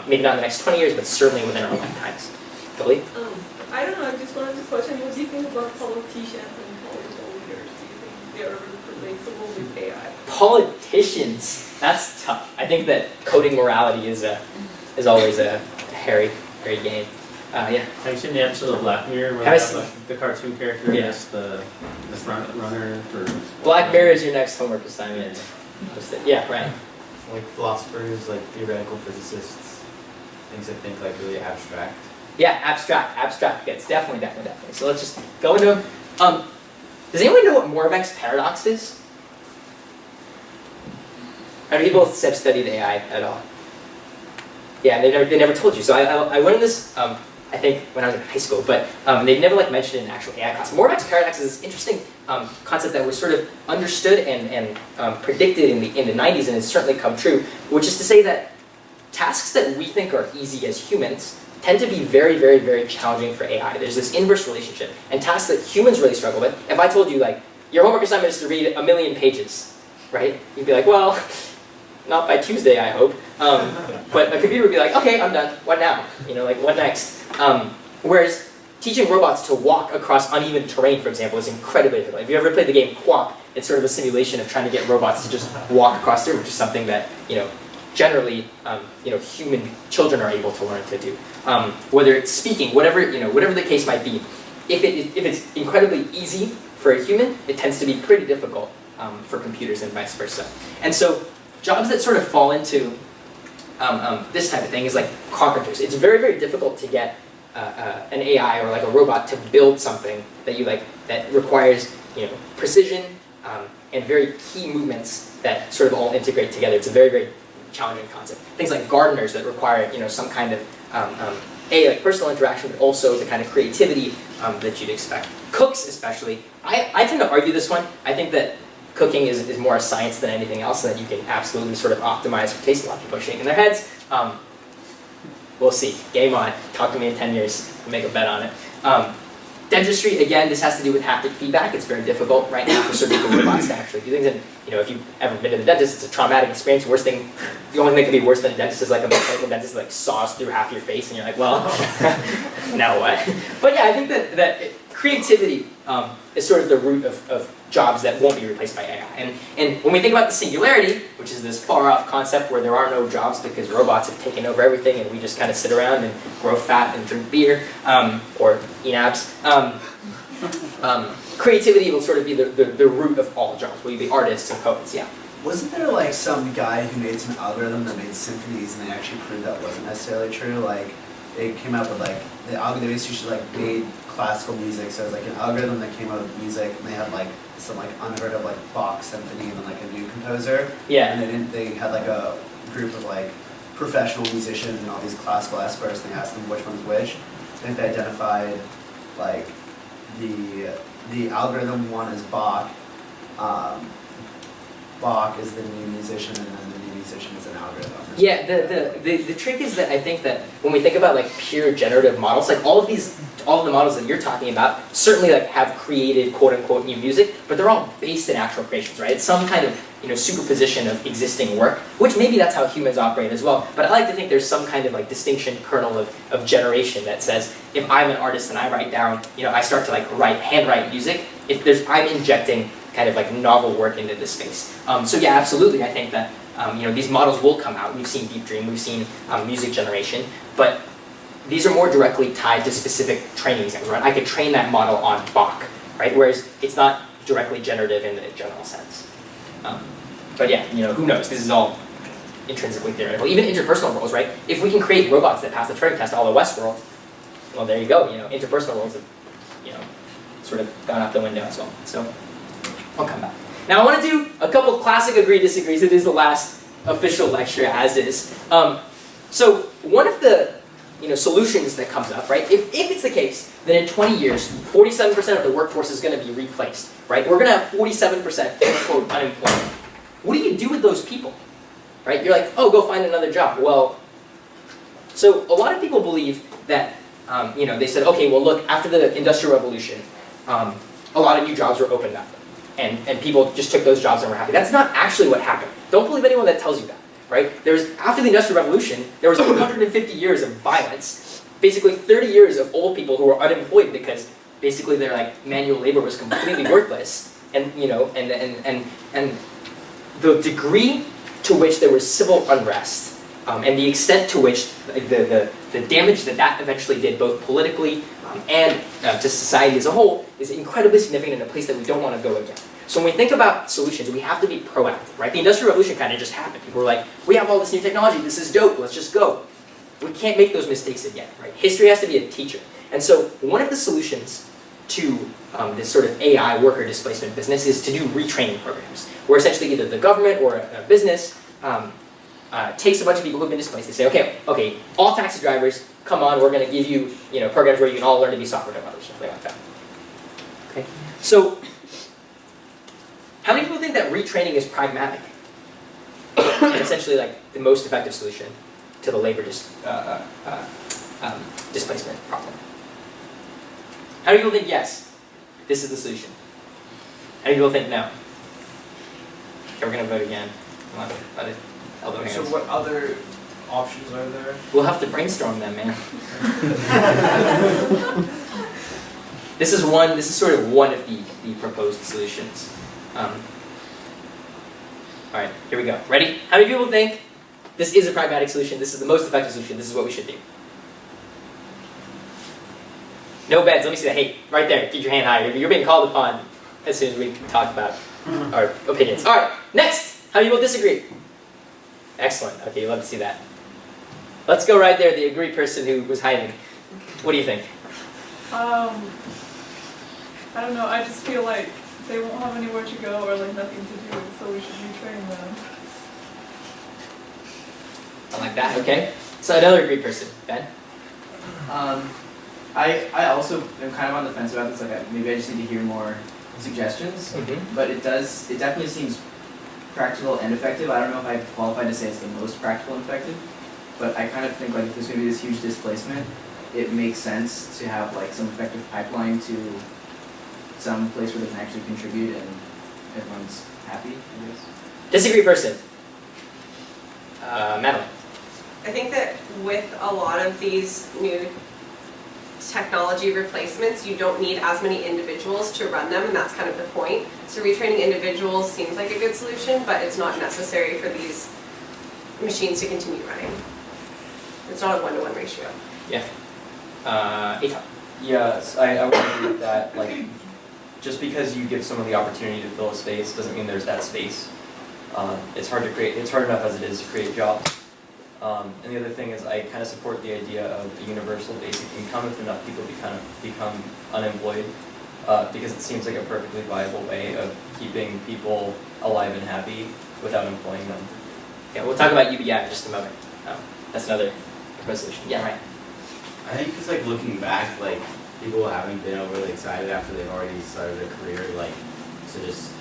Maybe not in the next 20 years, but certainly within our lifetimes. Billy? I don't know, I just wanted to question, what do you think about politicians and political leaders? Do you think they're replaceable with AI? Politicians, that's tough. I think that coding morality is always a hairy game. Yeah. Have you seen the episode of Black Mirror where the cartoon character is the front runner for Black Mirror is your next homework assignment. Yeah, right. Like philosophers, like theoretical physicists, things that think like really abstract. Yeah, abstract gets definitely. So let's just go into them. Does anyone know what Moravec's paradox is? How many people have studied AI at all? Yeah, they never told you. So I learned this, I think, when I was in high school, but they've never mentioned it in an actual AI class. Moravec's paradox is this interesting concept that was sort of understood and predicted in the 90s, and it's certainly come true, which is to say that tasks that we think are easy as humans tend to be very, very, very challenging for AI. There's this inverse relationship. And tasks that humans really struggle with, if I told you, your homework assignment is to read 1 million pages, right? You'd be like, well, not by Tuesday, I hope. But a computer would be like, okay, I'm done. What now? What next? Whereas teaching robots to walk across uneven terrain, for example, is incredibly difficult. If you ever played the game Quap, it's sort of a simulation of trying to get robots to just walk across there, which is something that, generally, human children are able to learn to do. Whether it's speaking, whatever the case might be, if it's incredibly easy for a human, it tends to be pretty difficult for computers and vice versa. And so jobs that sort of fall into this type of thing is like carpenters. It's very, very difficult to get an AI or a robot to build something that requires precision and very key movements that sort of all integrate together. It's a very, very challenging concept. Things like gardeners that require some kind of personal interaction, but also the kind of creativity that you'd expect. Cooks, especially. I tend to argue this one. I think that cooking is more a science than anything else, and that you can absolutely sort of optimize for taste. A lot of people are shaking their heads. We'll see. Game on. Talk to me in 10 years. We'll make a bet on it. Dentistry, again, this has to do with haptic feedback. It's very difficult right now for surgical robots to actually do things. And if you've ever been to the dentist, it's a traumatic experience. The only thing that could be worse than a dentist is a mechanical dentist that saws through half your face, and you're like, well, now what? But yeah, I think that creativity is sort of the root of jobs that won't be replaced by AI. And when we think about the singularity, which is this far-off concept where there are no jobs because robots have taken over everything and we just kind of sit around and grow fat and drink beer, or eat abs, creativity will sort of be the root of all jobs. Will you be artists and poets? Yeah. Wasn't there some guy who made some algorithm that made symphonies and they actually proved that wasn't necessarily true? They came up with the algorithm basically made classical music, so it was an algorithm that came out with music, and they had some unheard of Bach symphony and then a new composer. Yeah. And they had a group of professional musicians and all these classical experts, and they asked them which one's which. And if they identified the algorithm one is Bach, Bach is the new musician, and then the new musician is an algorithm. Yeah, the trick is that I think that when we think about pure generative models, all of the models that you're talking about certainly have created quote unquote new music, but they're all based in actual creations, right? It's some kind of superposition of existing work, which maybe that's how humans operate as well. But I like to think there's some kind of distinction kernel of generation that says if I'm an artist and I write down, I start to handwrite music, I'm injecting kind of novel work into this space. So yeah, absolutely, I think that these models will come out. We've seen Deep Dream, we've seen music generation, but these are more directly tied to specific training examples, right? I could train that model on Bach, right? Whereas it's not directly generative in the general sense. But yeah, who knows? This is all intrinsically theoretical. Even interpersonal roles, right? If we can create robots that pass the Turing test all the Westworld, well, there you go. Interpersonal roles have, sort of gone out the window as well. So I'll come back. Now I want to do a couple classic agree disagrees. It is the last official lecture as is. So one of the solutions that comes up, right? If it's the case that in 20 years, 47% of the workforce is going to be replaced, right? We're going to have 47% quote unemployment. What do you do with those people, right? You're like, oh, go find another job. Well, so a lot of people believe that, they said, okay, well, look, after the Industrial Revolution, a lot of new jobs were opened up, and people just took those jobs and were happy. That's not actually what happened. Don't believe anyone that tells you that. Right? After the Industrial Revolution, there was 150 years of violence, basically 30 years of old people who were unemployed because basically their manual labor was completely worthless, and and the degree to which there was civil unrest and the extent to which the damage that eventually did both politically and to society as a whole is incredibly significant in a place that we don't want to go again. So when we think about solutions, we have to be proactive, right? The Industrial Revolution kind of just happened. People were like, we have all this new technology, this is dope, let's just go. We can't make those mistakes again, right? History has to be a teacher. And so one of the solutions to this sort of AI worker displacement business is to do retraining programs, where essentially either the government or a business takes a bunch of people who have been displaced. They say, okay, all taxi drivers, come on, we're going to give you, programs where you can all learn to be software developers, something like that. Okay, so how many people think that retraining is pragmatic? And essentially the most effective solution to the labor displacement problem? How many people think yes, this is the solution? How many people think no? Okay, we're going to vote again. Come on, let it elbow hands. So what other options are there? We'll have to brainstorm them, man. This is sort of one of the proposed solutions. All right, here we go. Ready? How many people think this is a pragmatic solution? This is the most effective solution. This is what we should do. No beds. Let me see that. Hey, right there. Keep your hand high. You're being called upon as soon as we talk about our opinions. All right, next. How many people disagree? Excellent. Okay, you'll love to see that. Let's go right there. The agree person who was hiding. What do you think? I don't know. I just feel like they won't have anywhere to go or nothing to do, so we should retrain them. I like that. Okay. So another agree person, Ben. I also am kind of on the fence about this. Maybe I just need to hear more suggestions. Mm-hmm. But it definitely seems practical and effective. I don't know if I'd qualify to say it's the most practical and effective, but I kind of think if there's going to be this huge displacement, it makes sense to have some effective pipeline to some place where they can actually contribute and everyone's happy, I guess. Disagree person. Madeline. I think that with a lot of these new technology replacements, you don't need as many individuals to run them, and that's kind of the point. So retraining individuals seems like a good solution, but it's not necessary for these machines to continue running. It's not a 1-to-1 ratio. Yeah. Ethan. Yes, I would agree with that. Just because you give someone the opportunity to fill a space doesn't mean there's that space. It's hard enough as it is to create jobs. And the other thing is I kind of support the idea of a universal basic income if enough people become unemployed, because it seems like a perfectly viable way of keeping people alive and happy without employing them. Yeah, we'll talk about UBI in just a moment. That's another resolution. Yeah, right. I think it's looking back, people haven't been overly excited after they've already started a career, to just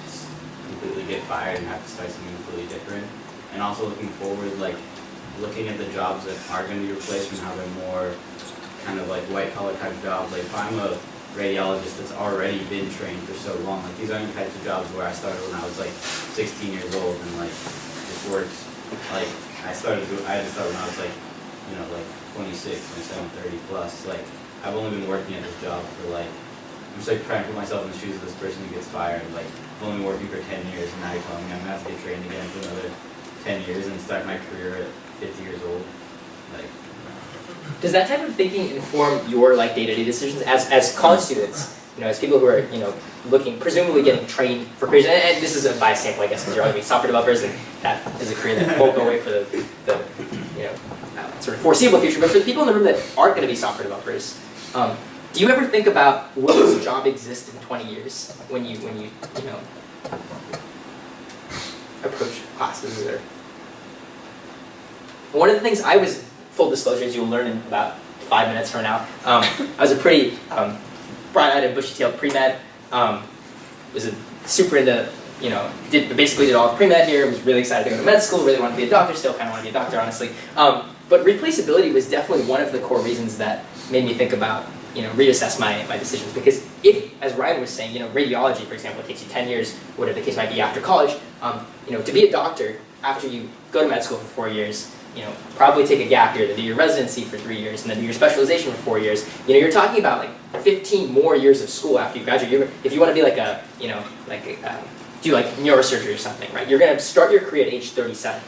completely get fired and have to start something completely different. And also looking forward, looking at the jobs that are going to be replaced and how they're more kind of white collar type jobs. If I'm a radiologist that's already been trained for so long, these aren't the types of jobs where I started when I was 16 years old and just worked. I had to start when I was 26, 27, 30 plus. I've only been working at this job for I'm just trying to put myself in the shoes of this person who gets fired. I've only been working for 10 years and now you're telling me I'm going to have to get trained again for another 10 years and start my career at 50 years old. Does that type of thinking inform your day-to-day decisions as college students? As people who are presumably getting trained for careers, and this is a biased sample, I guess, because you're all going to be software developers, and that is a career that won't go away for the sort of foreseeable future. But for the people in the room that aren't going to be software developers, do you ever think about will this job exist in 20 years when you approach classes? Or one of the things I was full disclosure, as you'll learn in about 5 minutes from now, I was a pretty bright-eyed and bushy-tailed pre-med. Was super into, basically did all of pre-med here. Was really excited to go to med school. Really wanted to be a doctor. Still kind of want to be a doctor, honestly. But replaceability was definitely one of the core reasons that made me think about, reassess my decisions. Because if, as Ryan was saying, radiology, for example, takes you 10 years, whatever the case might be after college, to be a doctor after you go to med school for 4 years, probably take a gap year, then do your residency for 3 years, and then do your specialization for 4 years. You're talking about like 15 more years of school after you graduate. If you want to be like do like neurosurgery or something, right? You're going to start your career at age 37.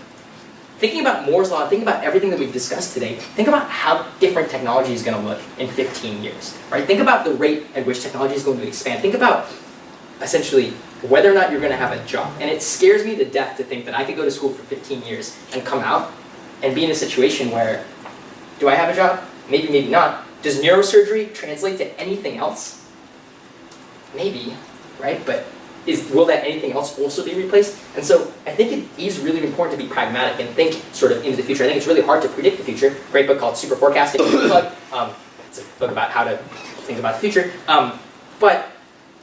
Thinking about Moore's Law, thinking about everything that we've discussed today, think about how different technology is going to look in 15 years, right? Think about the rate at which technology is going to expand. Think about, essentially, whether or not you're going to have a job. And it scares me to death to think that I could go to school for 15 years and come out and be in a situation where, do I have a job? Maybe, maybe not. Does neurosurgery translate to anything else? Maybe, right? But will that anything else also be replaced? And so I think it is really important to be pragmatic and think sort of into the future. I think it's really hard to predict the future. Great book called Super Forecasting. It's a book about how to think about the future. But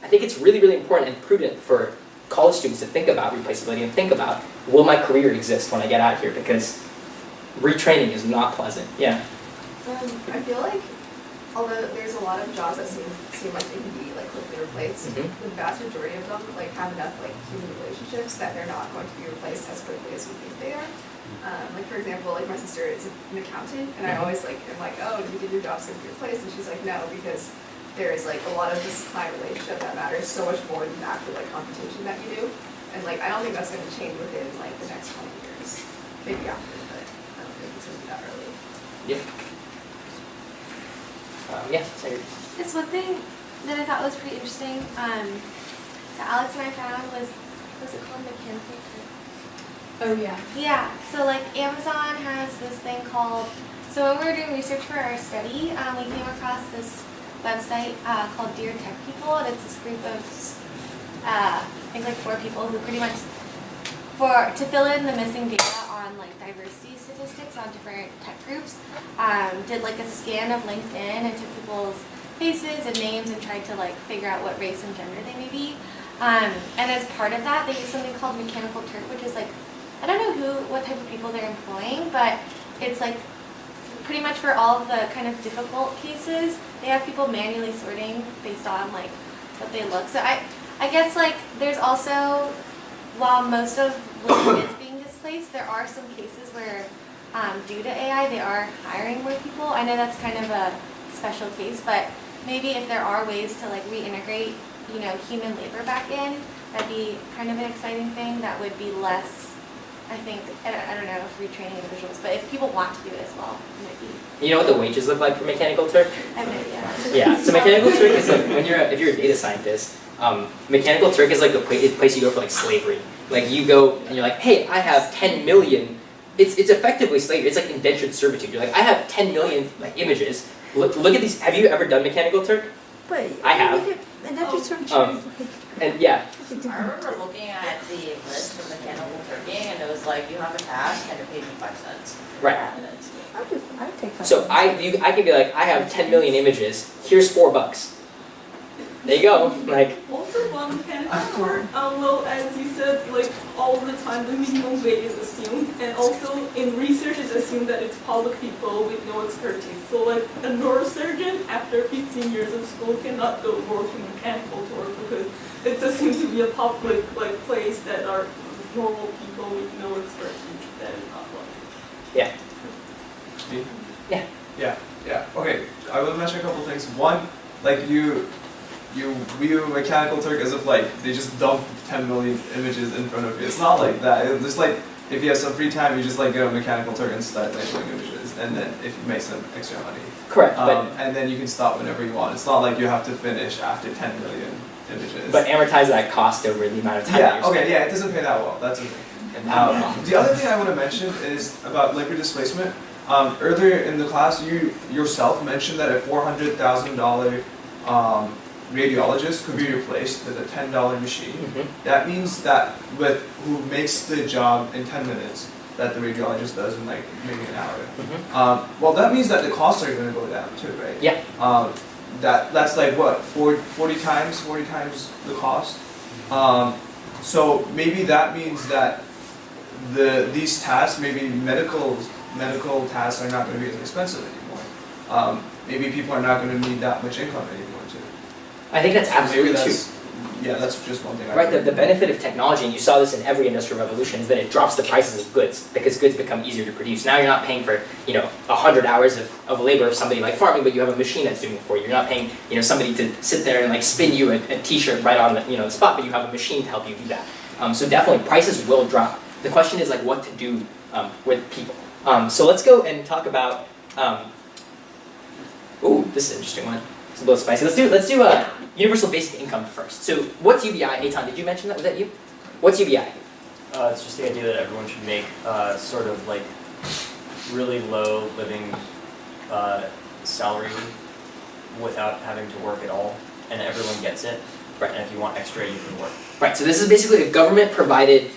I think it's really, really important and prudent for college students to think about replaceability and think about, will my career exist when I get out of here? Because retraining is not pleasant. Yeah. I feel like, although there's a lot of jobs that seem like they can be like quickly replaced, the vast majority of them like have enough like human relationships that they're not going to be replaced as quickly as we think they are. Like for example, like my sister is an accountant, and I always like am like, oh, do you think your job's going to be replaced? And she's like, no, because there is like a lot of this client relationship that matters so much more than the actual like computation that you do. And like I don't think that's going to change within like the next 20 years, maybe after, but I don't think it's going to be that early. Yeah. It's one thing that I thought was pretty interesting that Alex and I found was it called mechanical turk? Oh yeah. Yeah, so like Amazon has this thing called, so when we were doing research for our study, we came across this website called Dear Tech People, and it's this group of, I think like 4 people who pretty much, to fill in the missing data on like diversity statistics on different tech groups, did like a scan of LinkedIn and took people's faces and names and tried to like figure out what race and gender they may be. And as part of that, they use something called Mechanical Turk, which is like, I don't know what type of people they're employing, but it's like pretty much for all of the kind of difficult cases, they have people manually sorting based on like what they look. So I guess like there's also, while most of LinkedIn is being displaced, there are some cases where due to AI, they are hiring more people. I know that's kind of a special case, but maybe if there are ways to like reintegrate, human labor back in, that'd be kind of an exciting thing that would be less, I think, I don't know if retraining individuals, but if people want to do it as well, it might be. You know what the wages look like for Mechanical Turk? I have no idea. Yeah, so Mechanical Turk is like, if you're a data scientist, Mechanical Turk is like the place you go for like slavery. Like you go and you're like, hey, I have 10 million. It's effectively slavery. It's like indentured servitude. You're like, I have 10 million like images. Look at these. Have you ever done Mechanical Turk? But I have. Indentured servitude. And yeah. I remember looking at the list for mechanical turking, and it was like, you have a task and it paid me 5 cents. Right. I'd take 5 So cents. I can be like, I have 10 million images. Here's $4. There you go. Like. Also, one mechanical turk, well, as you said, like all the time the minimum wage is assumed, and also in research it's assumed that it's public people with no expertise. So like a neurosurgeon after 15 years of school cannot go work in mechanical turk because it's assumed to be a public like place that are normal people with no expertise. That is not one. Yeah. Me? Yeah. Yeah. Okay, I will mention a couple things. One, like you view Mechanical Turk as if like they just dump 10 million images in front of you. It's not like that. It's just like if you have some free time, you just like go to Mechanical Turk and start labeling images, and then if you make some extra money. Correct. And then you can stop whenever you want. It's not like you have to finish after 10 million images. But amortize that cost over the amount of time that Yeah. you're Okay. spending. Yeah. It doesn't pay that well. That's the thing. The other thing I want to mention is about labor displacement. Earlier in the class, you yourself mentioned that a $400,000 radiologist could be replaced with a $10 machine. That means that who makes the job in 10 minutes, that the radiologist does in like maybe an hour. Well, that means that the costs are going to go down too, right? Yeah. That's like what 40 times the cost. So maybe that means that these tasks, maybe medical tasks, are not going to be as expensive anymore. Maybe people are not going to need that much income anymore too. I think that's So absolutely maybe true. Yeah, that's just one thing. Right, the benefit of technology, and you saw this in every industrial revolution, is that it drops the prices of goods because goods become easier to produce. Now you're not paying for 100 hours of labor of somebody like farming, but you have a machine that's doing it for you. You're not paying somebody to sit there and like spin you a t-shirt right on the spot, but you have a machine to help you do that. So definitely prices will drop. The question is like what to do with people. So let's go and talk about. Ooh, this is an interesting one. It's a little spicy. Let's do universal basic income first. So what's UBI? Eitan, did you mention that? Was that you? What's UBI? It's just the idea that everyone should make sort of like really low living salary without having to work at all, and everyone gets it. Right. And if you want extra, you can work. Right. So this is basically a government-provided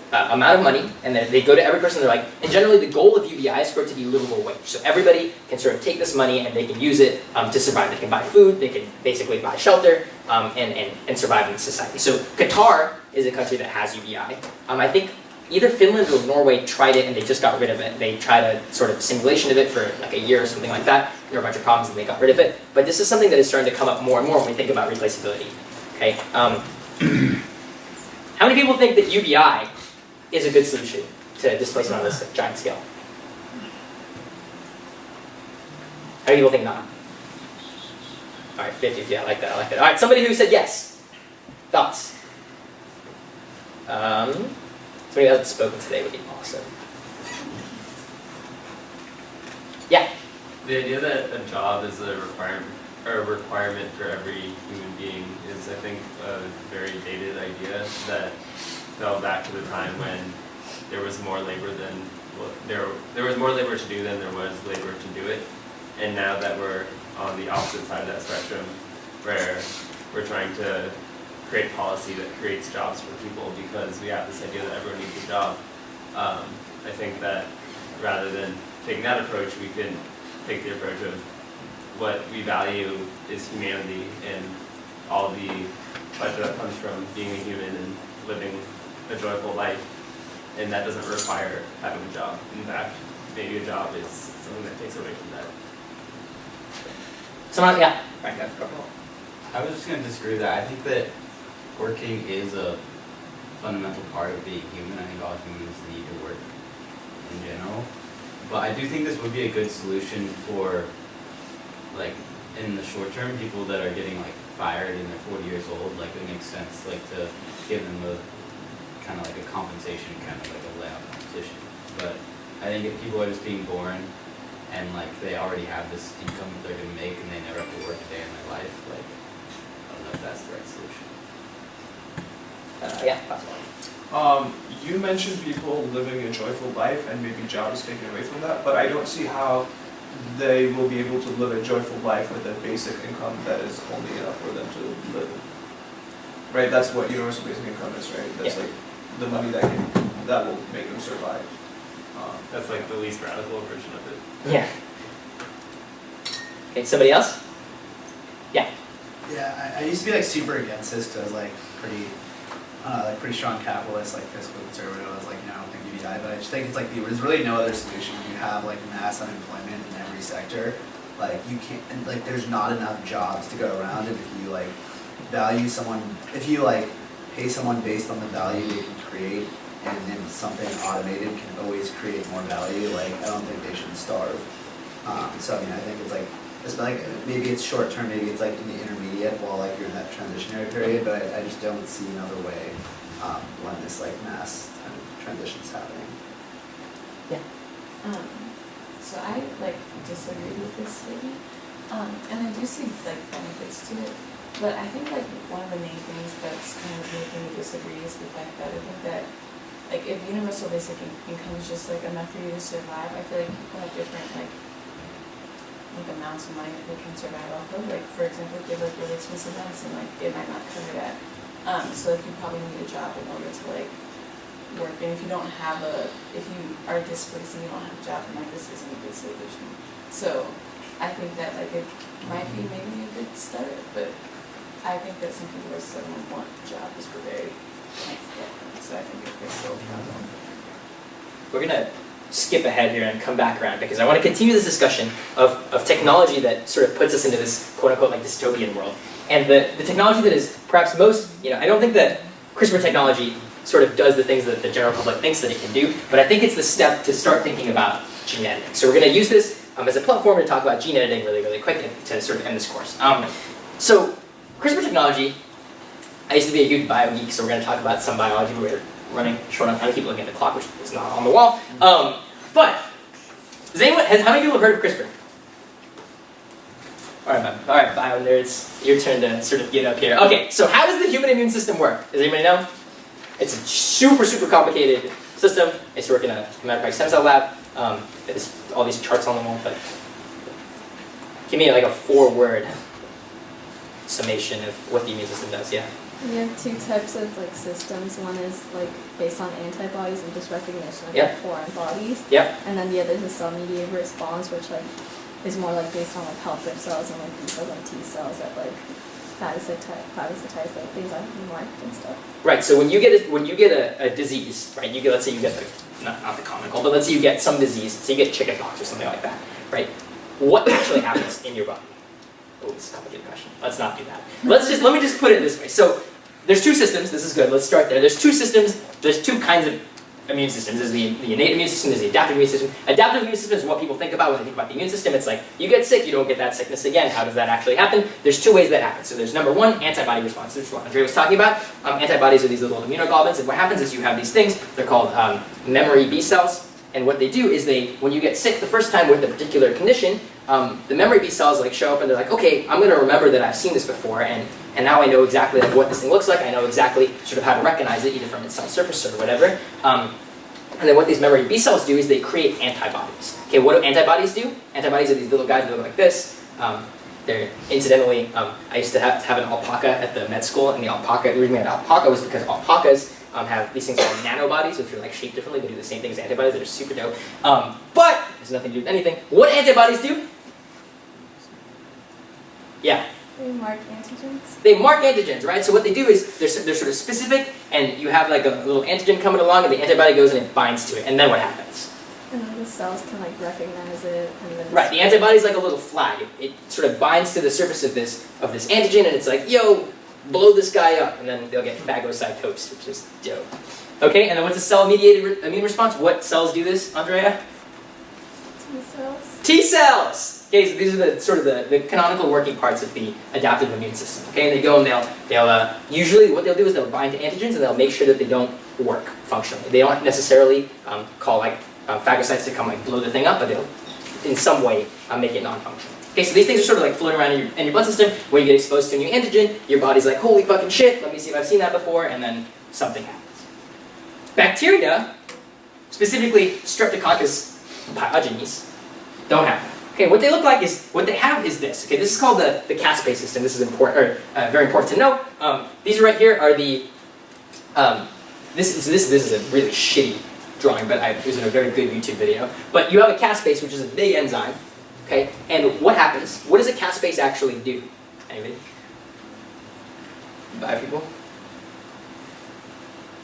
amount of money, and then they go to every person. They're like, and generally the goal of UBI is for it to be livable wage. So everybody can sort of take this money and they can use it to survive. They can buy food. They can basically buy shelter and survive in society. So Qatar is a country that has UBI. I think either Finland or Norway tried it and they just got rid of it. They tried a sort of simulation of it for like a year or something like that. There were a bunch of problems and they got rid of it. But this is something that is starting to come up more and more when we think about replaceability. Okay. How many people think that UBI is a good solution to displacement on this giant scale? How many people think not? All right, 50. Yeah, I like that. All right, somebody who said yes. Thoughts? Somebody who hasn't spoken today would be awesome. Yeah. The idea that a job is a requirement for every human being is, I think, a very dated idea that fell back to the time when there was more labor there was more labor to do than there was labor to do it. And now that we're on the opposite side of that spectrum, where we're trying to create policy that creates jobs for people because we have this idea that everyone needs a job. I think that rather than taking that approach, we can take the approach of what we value is humanity and all the pleasure that comes from being a human and living a joyful life, and that doesn't require having a job. In fact, maybe a job is something that takes away from that. Someone, yeah. I was just going to disagree with that. I think that working is a fundamental part of being human. I think all humans need to work in general. But I do think this would be a good solution for, like, in the short term, people that are getting, like, fired and they're 40 years old. Like, it makes sense, like, to give them a kind of like a compensation, kind of like a layoff compensation. But I think if people are just being born and like they already have this income that they're going to make and they never have to work a day in their life, like I don't know if that's the right solution. Yeah, possible. You mentioned people living a joyful life and maybe job is taken away from that, but I don't see how they will be able to live a joyful life with a basic income that is only enough for them to live. Right, that's what universal basic income is, right? That's like the money that will make them survive. That's like the least radical version of it. Yeah. Okay, somebody else? Yeah. Yeah, I used to be like super against this because I was like pretty strong capitalist, like fiscal conservative. I was like, I don't think UBI, but I just think it's like there's really no other solution. You have like mass unemployment in every sector. Like you can't, like there's not enough jobs to go around, and if you like value someone, if you like pay someone based on the value they can create, and then something automated can always create more value, like I don't think they should starve. So I mean, I think it's like maybe it's short term, maybe it's like in the intermediate while like you're in that transitionary period, but I just don't see another way when this like mass kind of transition's happening. Yeah. So I like disagree with this statement, and I do see like benefits to it. But I think like one of the main things that's kind of making me disagree is the fact that I think that like if universal basic income is just like enough for you to survive, I feel like people have different like amounts of money that they can survive off of. Like for example, if you have like really expensive medicine, like it might not cover that. So like you probably need a job in order to like work. And if you don't have if you are displaced and you don't have a job, then like this isn't a good solution. So I think that like it might be maybe a good start, but I think that some people are still going to want jobs but they can't get them. So I think it's still a problem. We're gonna skip ahead here and come back around because I want to continue this discussion of technology that sort of puts us into this quote-unquote like dystopian world. And the technology that is perhaps most, I don't think that CRISPR technology sort of does the things that the general public thinks that it can do, but I think it's the step to start thinking about gene editing. So we're going to use this as a platform to talk about gene editing really, really quick and to sort of end this course. So CRISPR technology, I used to be a huge bio geek, so we're going to talk about some biology. We're running short on time, keep looking at the clock, which is not on the wall. But how many people have heard of CRISPR? All right, bio nerds, your turn to sort of get up here. Okay, so how does the human immune system work? Does anybody know? It's a super, super complicated system. I used to work in a hematopoietic stem cell lab. There's all these charts on the wall, but give me like a 4-word summation of what the immune system does. Yeah. You have two types of like systems. One is like based on antibodies and just recognition of Yep. like, foreign bodies. Yep. And then the other is a cell-mediated response, which like is more like based on like helper cells and like B cells and T cells that like phagocytize like things like life and stuff. Right. So when you get a disease, right? Let's say you get not the common cold, but let's say you get some disease. So you get chickenpox or something like that, right? What actually happens in your body? Oh, this is a complicated question. Let's not do that. Let me just put it this way. So there's two systems. This is good. Let's start there. There's two systems. There's two kinds of immune systems. There's the innate immune system. There's the adaptive immune system. Adaptive immune system is what people think about when they think about the immune system. It's like you get sick, you don't get that sickness again. How does that actually happen? There's two ways that happens. So there's number one, antibody response. This is what Andre was talking about. Antibodies are these little immunoglobulins, and what happens is you have these things. They're called memory B cells. And what they do is when you get sick the first time with a particular condition, the memory B cells like show up and they're like, okay, I'm going to remember that I've seen this before, and now I know exactly like what this thing looks like. I know exactly sort of how to recognize it, either from its cell surface or whatever. And then what these memory B cells do is they create antibodies. Okay, what do antibodies do? Antibodies are these little guys that look like this. They're incidentally, I used to have an alpaca at the med school, and the reason we had alpaca was because alpacas have these things called nanobodies, which are like shaped differently, but do the same thing as antibodies that are super dope. But it has nothing to do with anything. What do antibodies do? Yeah. They mark antigens. They mark antigens, right? So what they do is they're sort of specific, and you have like a little antigen coming along, and the antibody goes and it binds to it, and then what happens? And then the cells can like recognize it, and then Right, the antibody is like a little flag. It sort of binds to the surface of this antigen, and it's like, yo, blow this guy up, and then they'll get phagocytosed, which is dope. Okay, and then what's a cell-mediated immune response? What cells do this, Andrea? T cells. T cells! Okay, so these are the canonical working parts of the adaptive immune system. Okay, and they go and they'll usually what they'll do is they'll bind to antigens and they'll make sure that they don't work functionally. They don't necessarily call like phagocytes to come like blow the thing up, but they'll in some way make it non-functional. Okay, so these things are sort of like floating around in your blood system. When you get exposed to a new antigen, your body's like, holy fucking shit, let me see if I've seen that before, and then something happens. Bacteria, specifically Streptococcus pyogenes, don't have that. Okay, what they look like is, what they have is this. Okay, this is called the caspase system. This is important, or very important to know. These right here are the, this is a really shitty drawing, but it was in a very good YouTube video. But you have a caspase, which is a big enzyme. Okay, and what happens? What does a caspase actually do? Anybody? Bio people?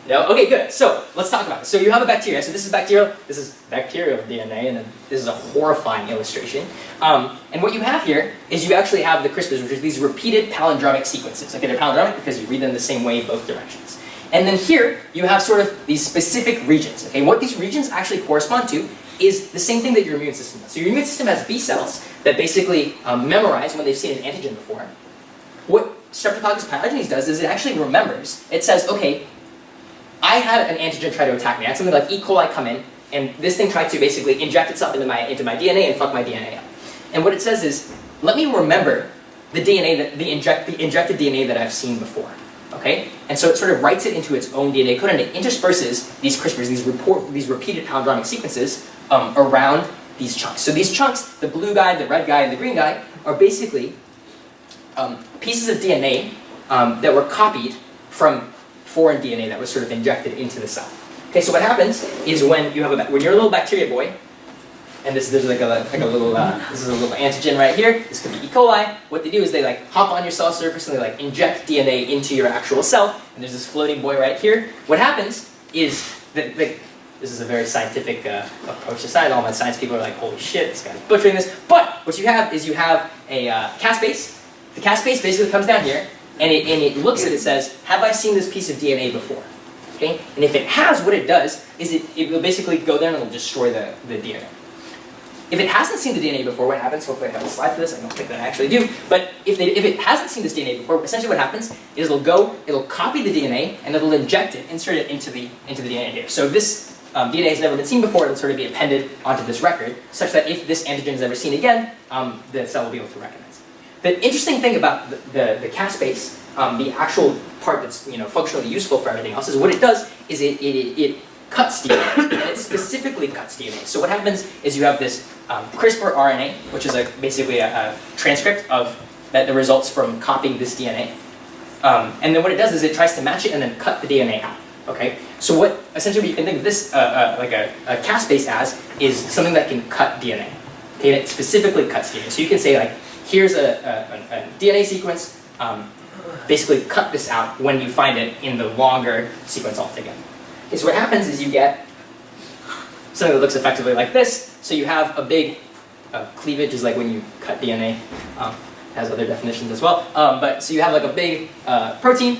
No? Okay, good. So, let's talk about it. So you have a bacteria. So this is bacterial DNA, and then this is a horrifying illustration. And what you have here is you actually have the CRISPRs, which are these repeated palindromic sequences. Okay, they're palindromic because you read them the same way in both directions. And then here, you have sort of these specific regions. Okay, and what these regions actually correspond to is the same thing that your immune system does. So your immune system has B cells that basically memorize when they've seen an antigen before. What Streptococcus pyogenes does is it actually remembers. It says, okay, I had an antigen try to attack me. I had something like E. coli come in, and this thing tried to basically inject itself into my DNA and fuck my DNA up. And what it says is, let me remember the DNA the injected DNA that I've seen before. Okay, and so it sort of writes it into its own DNA code, and it intersperses these CRISPRs, these repeated palindromic sequences around these chunks. So these chunks, the blue guy, the red guy, and the green guy, are basically pieces of DNA that were copied from foreign DNA that was sort of injected into the cell. Okay, so what happens is when you have when you're a little bacteria boy, and there's like a little this is a little antigen right here. This could be E. coli. What they do is they like hop on your cell surface and they like inject DNA into your actual cell. And there's this floating boy right here. What happens is that this is a very scientific approach to science. All my science people are like, holy shit, this guy's butchering this. But what you have is you have a caspase. The caspase basically comes down here and it looks at it, says, have I seen this piece of DNA before? Okay? And if it has, what it does is it will basically go there and it'll destroy the DNA. If it hasn't seen the DNA before, what happens? Hopefully I have a slide for this. I don't think that I actually do. But if it hasn't seen this DNA before, essentially what happens is it'll copy the DNA and it'll inject it, insert it into the DNA here. So if this DNA has never been seen before, it'll sort of be appended onto this record, such that if this antigen is ever seen again, the cell will be able to recognize it. The interesting thing about the caspase, the actual part that's functionally useful for everything else, is what it does is it cuts DNA, and it specifically cuts DNA. So what happens is you have this CRISPR RNA, which is basically a transcript of that results from copying this DNA. And then what it does is it tries to match it and then cut the DNA out. Okay. So what essentially you can think of this like a caspase as is something that can cut DNA. Okay, and it specifically cuts DNA. So you can say like, here's a DNA sequence. Basically cut this out when you find it in the longer sequence altogether. Okay, so what happens is you get something that looks effectively like this. So you have a big cleavage is like when you cut DNA. Has other definitions as well. But so you have like a big protein,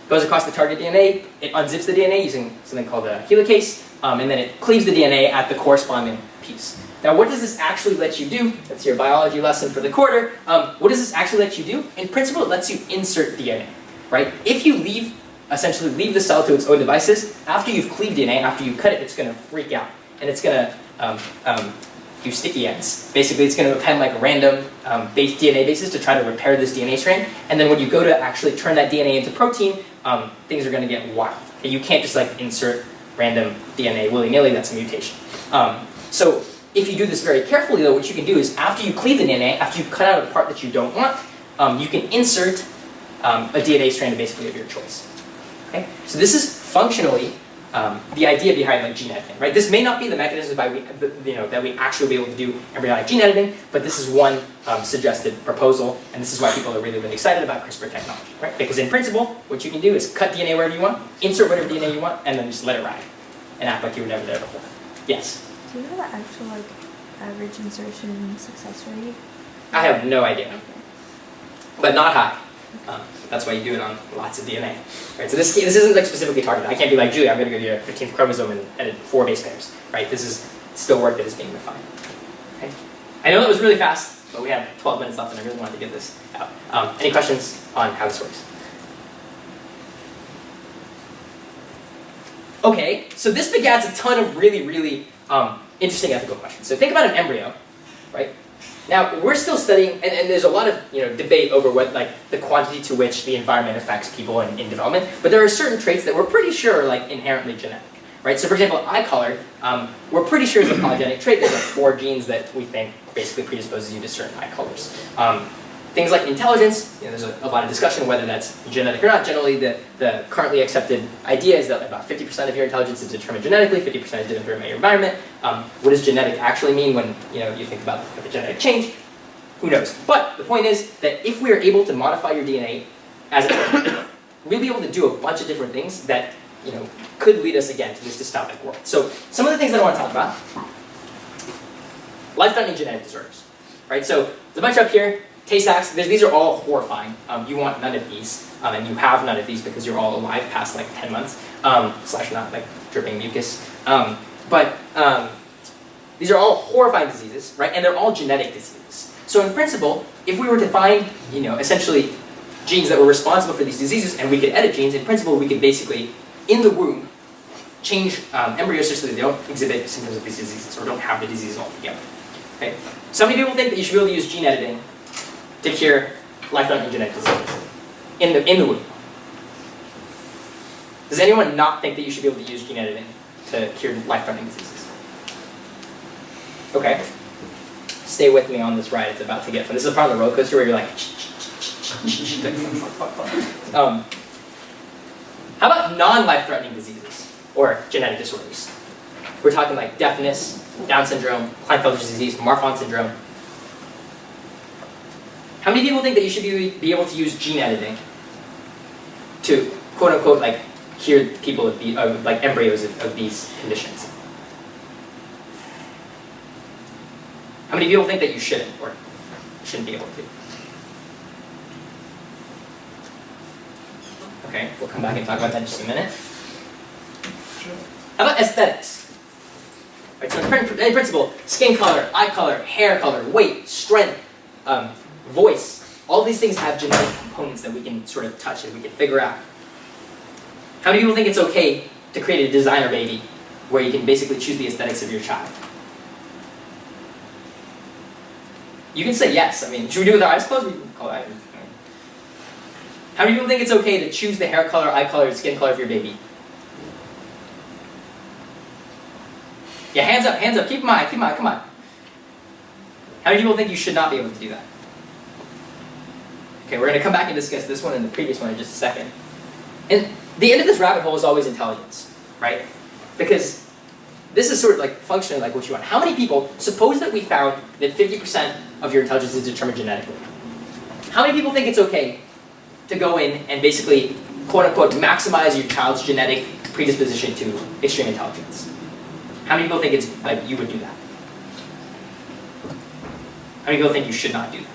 goes across the target DNA, it unzips the DNA using something called a helicase, and then it cleaves the DNA at the corresponding piece. Now what does this actually let you do? That's your biology lesson for the quarter. What does this actually let you do? In principle, it lets you insert DNA, right? If you essentially leave the cell to its own devices, after you've cleaved DNA, after you cut it, it's going to freak out. And it's going to do sticky ends. Basically, it's going to append like random DNA bases to try to repair this DNA strand. And then when you go to actually turn that DNA into protein, things are going to get wild. Okay, you can't just like insert random DNA willy-nilly, that's a mutation. So if you do this very carefully though, what you can do is after you cleave the DNA, after you cut out a part that you don't want, you can insert a DNA strand basically of your choice. Okay? So this is functionally the idea behind like gene editing, right? This may not be the mechanism that we actually will be able to do embryonic gene editing, but this is one suggested proposal, and this is why people are really, really excited about CRISPR technology, right? Because in principle, what you can do is cut DNA wherever you want, insert whatever DNA you want, and then just let it ride, and act like you were never there before. Yes? Do you know the actual like average insertion success rate? I have no idea, but not high. That's why you do it on lots of DNA. Right? So this isn't like specifically targeted. I can't be like, Julie, I'm going to give you a 15th chromosome and edit 4 base pairs. Right? This is still work that is being refined. Okay? I know that was really fast, but we have 12 minutes left and I really wanted to get this out. Any questions on how this works? Okay, so this begats a ton of really, really interesting ethical questions. So think about an embryo, right? Now, we're still studying, and there's a lot of debate over what the quantity to which the environment affects people in development, but there are certain traits that we're pretty sure are inherently genetic, right? So for example, eye color, we're pretty sure is a polygenic trait. There's 4 genes that we think basically predisposes you to certain eye colors. Things like intelligence, there's a lot of discussion whether that's genetic or not. Generally, the currently accepted idea is that about 50% of your intelligence is determined genetically, 50% is determined by your environment. What does genetic actually mean when you think about the genetic change? Who knows? But the point is that if we are able to modify your DNA as a we'll be able to do a bunch of different things that could lead us again to this dystopic world. So some of the things that I want to talk about: life-threatening genetic disorders, right? So there's a bunch up here. Tay-Sachs, these are all horrifying. You want none of these, and you have none of these because you're all alive past 10 months, / not dripping mucus. But these are all horrifying diseases, right? And they're all genetic diseases. So in principle, if we were to find, essentially genes that were responsible for these diseases, and we could edit genes, in principle, we could basically, in the womb, change embryos so that they don't exhibit symptoms of these diseases or don't have the diseases altogether. Okay? So many people think that you should be able to use gene editing to cure life-threatening genetic diseases in the womb. Does anyone not think that you should be able to use gene editing to cure life-threatening diseases? Okay. Stay with me on this ride. It's about to get fun. This is a part of the roller coaster where you're like, how about non-life-threatening diseases? or genetic disorders. We're talking like deafness, Down syndrome, Klinefelter's disease, Marfan syndrome. How many people think that you should be able to use gene editing to quote unquote like cure people of like embryos of these conditions? How many people think that you shouldn't or shouldn't be able to? Okay, we'll come back and talk about that in just a minute. How about aesthetics? Right, so in principle, skin color, eye color, hair color, weight, strength, voice, all these things have genetic components that we can sort of touch and we can figure out. How many people think it's okay to create a designer baby where you can basically choose the aesthetics of your child? You can say yes. I mean, should we do it with our eyes closed? We can call it. How many people think it's okay to choose the hair color, eye color, skin color of your baby? Yeah, hands up, keep them high, come on. How many people think you should not be able to do that? Okay, we're going to come back and discuss this one and the previous one in just a second. And the end of this rabbit hole is always intelligence, right? Because this is sort of like functionally like what you want. How many people, suppose that we found that 50% of your intelligence is determined genetically. How many people think it's okay to go in and basically, quote unquote, maximize your child's genetic predisposition to extreme intelligence? How many people think it's like you would do that? How many people think you should not do that?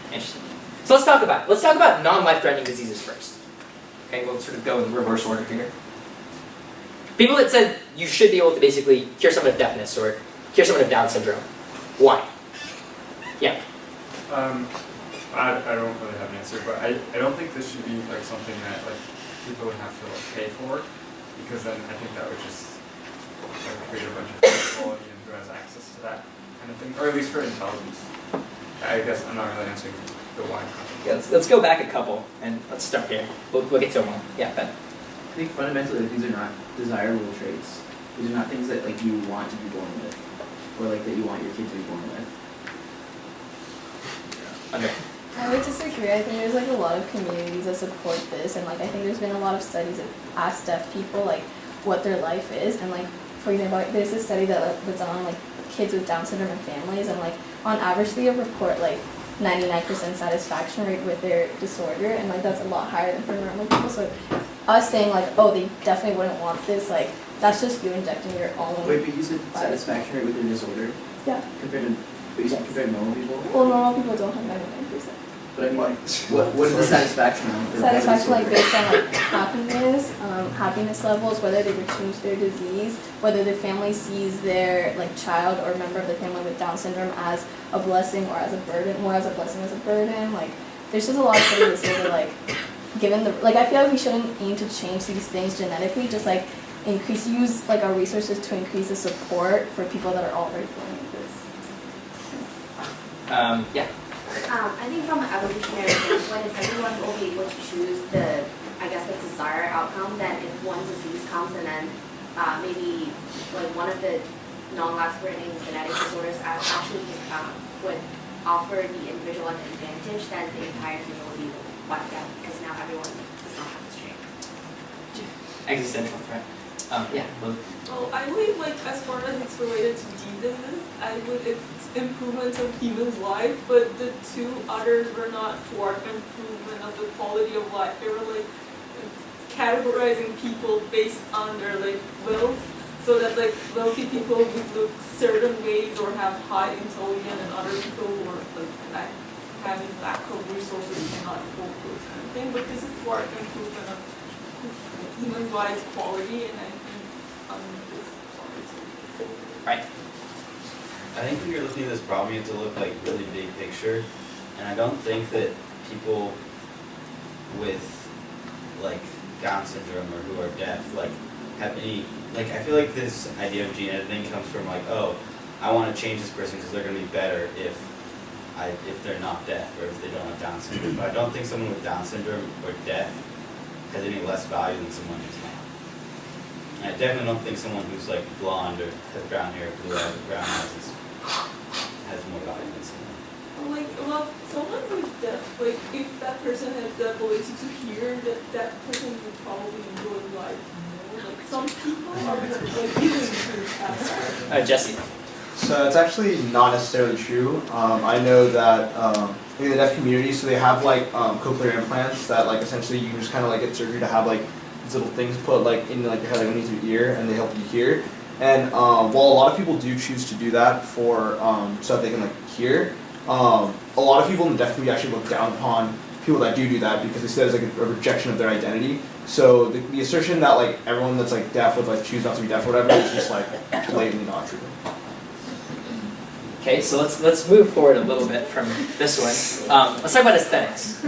Interesting. So let's talk about it. Let's talk about non-life-threatening diseases first. Okay, we'll sort of go in reverse order here. People that said you should be able to basically cure someone of deafness or cure someone of Down syndrome. Why? Yeah. I don't really have an answer, but I don't think this should be like something that like people would have to like pay for, because then I think that would just like create a bunch of inequality and who has access to that kind of thing, or at least for intelligence. I guess I'm not really answering the why. Yeah, let's go back a couple and let's start here. We'll get to them all. Yeah, Ben. I think fundamentally like, these are not desirable traits. These are not things that like you want to be born with, or like that you want your kid to be born with. Okay. I would disagree. I think there's like a lot of communities that support this, and like I think there's been a lot of studies that ask deaf people like what their life is, and like for example, like, there's a study that's on like kids with Down syndrome and families, and like on average they report like 99% satisfaction rate with their disorder, and like that's a lot higher than for normal people. So us saying like, oh, they definitely wouldn't want this, like that's just you injecting your own. Wait, but you said satisfaction rate with their disorder? Yeah. Compared to normal people? Well, normal people don't have 99%. But I mean, what is the satisfaction on? Satisfaction, like based on like happiness, happiness levels, whether they would change their disease, whether the family sees their like child or member of the family with Down syndrome as a blessing or as a burden, more as a blessing as a burden. Like, there's just a lot of studies that say that like, given the like, I feel like we shouldn't aim to change these things genetically, just like use like our resources to increase the support for people that are already dealing with this. Yeah. I think from an evolutionary standpoint, if everyone will be able to choose the desired outcome, then if one disease comes and then maybe like one of the non-life-threatening genetic disorders actually would offer the individual an advantage, then the entire humanity will wipe out because now everyone does not have this trait. Existential threat. Yeah. Well, I believe like as far as it's related to diseases, I believe it's improvement of humans' life, but the two others were not toward improvement of the quality of life. They were like categorizing people based on their like wealth, so that like wealthy people would look certain ways or have high intelligence, and other people who are like having lack of resources cannot afford those kind of thing. But this is toward improvement of human life quality, and I think this right. I think when you're looking at this problem, you have to look like really big picture, and I don't think that people with like Down syndrome or who are deaf like have any like. I feel like this idea of gene editing comes from like, oh, I want to change this person because they're going to be better if they're not deaf or if they don't have Down syndrome. But I don't think someone with Down syndrome or deaf has any less value than someone who's not. And I definitely don't think someone who's like blonde or has brown hair, blue eyes, brown eyes has more value than someone. like, well, someone who's deaf, like, if that person has the ability to hear, that that person will probably enjoy life more. Like some people are like really into faster. Jesse. So it's actually not necessarily true. I know that in the deaf community, so they have like cochlear implants that like essentially you can just kind of like get surgery to have like these little things put like in like your head, like underneath your ear, and they help you hear. And while a lot of people do choose to do that for so that they can like hear, a lot of people in the deaf community actually look down upon people that do that because they see that as like a rejection of their identity. So the assertion that like everyone that's like deaf would like choose not to be deaf or whatever is just like blatantly not true. Okay, so let's move forward a little bit from this one. Let's talk about aesthetics.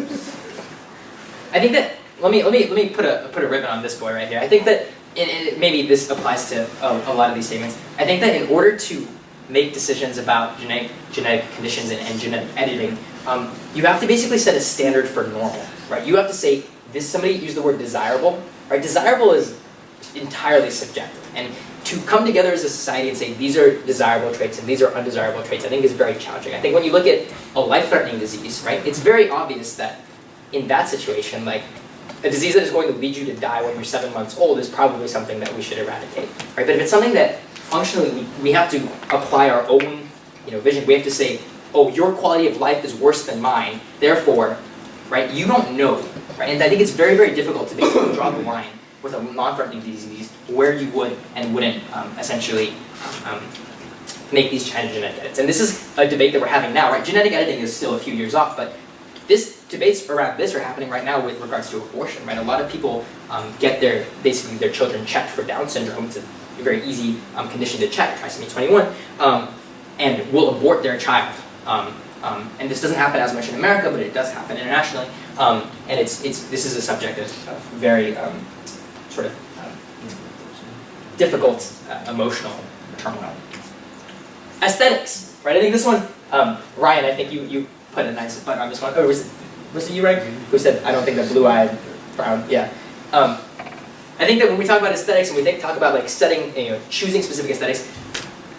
I think that let me put a ribbon on this boy right here. I think that maybe this applies to a lot of these statements. I think that in order to make decisions about genetic conditions and genetic editing, you have to basically set a standard for normal, right? You have to say this. Somebody used the word desirable, right? Desirable is entirely subjective, and to come together as a society and say these are desirable traits and these are undesirable traits, I think is very challenging. I think when you look at a life-threatening disease, right, it's very obvious that in that situation, like a disease that is going to lead you to die when you're 7 months old is probably something that we should eradicate, right? But if it's something that functionally we have to apply our own, vision, we have to say, oh, your quality of life is worse than mine, therefore, right, you don't know, right? And I think it's very, very difficult to be able to draw the line with a non-threatening disease where you would and wouldn't essentially make these genetic edits. And this is a debate that we're having now, right? Genetic editing is still a few years off, but debates around this are happening right now with regards to abortion, right? A lot of people get basically their children checked for Down syndrome. It's a very easy condition to check, trisomy 21, and will abort their child. And this doesn't happen as much in America, but it does happen internationally. And this is a subject of very sort of difficult emotional turmoil. Aesthetics, right? I think this one, Ryan, I think you put a nice button on this one. Oh, was it you, Ryan, who said, I don't think that blue-eyed, brown, yeah. I think that when we talk about aesthetics and we talk about like setting, choosing specific aesthetics,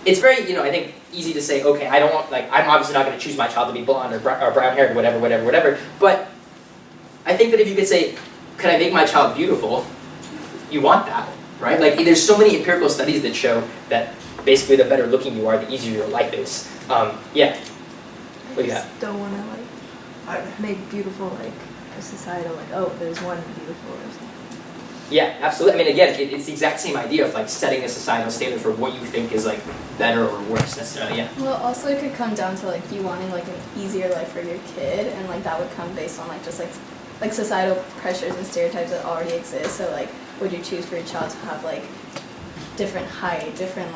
it's very, I think easy to say, okay, I don't want, I'm obviously not going to choose my child to be blonde or brown haired, whatever. But I think that if you could say, could I make my child beautiful? You want that, right? Like there's so many empirical studies that show that basically the better looking you are, the easier your life is. Yeah. What do you got? Don't want to make beautiful a societal oh, there's one beautiful or something. Yeah, absolutely. I mean, again, it's the exact same idea of setting a societal standard for what you think is better or worse necessarily. Yeah. Well, also it could come down to you wanting an easier life for your kid, and that would come based on just societal pressures and stereotypes that already exist. So would you choose for your child to have different height, different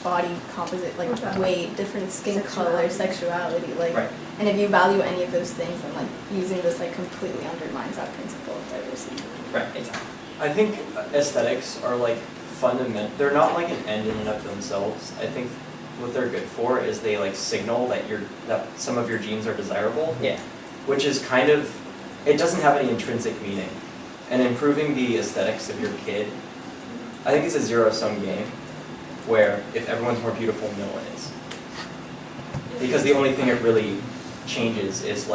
body composite, weight, different skin color, sexuality, right. And if you value any of those things, then using this completely undermines that principle of diversity. Right. Exactly. I think aesthetics are fundamental. They're not an end in and of themselves. I think what they're good for is they signal that some of your genes are desirable. Yeah. Which is kind of, it doesn't have any intrinsic meaning. And improving the aesthetics of your kid, I think it's a zero-sum game where if everyone's more beautiful, no one is. Because the only thing it really changes is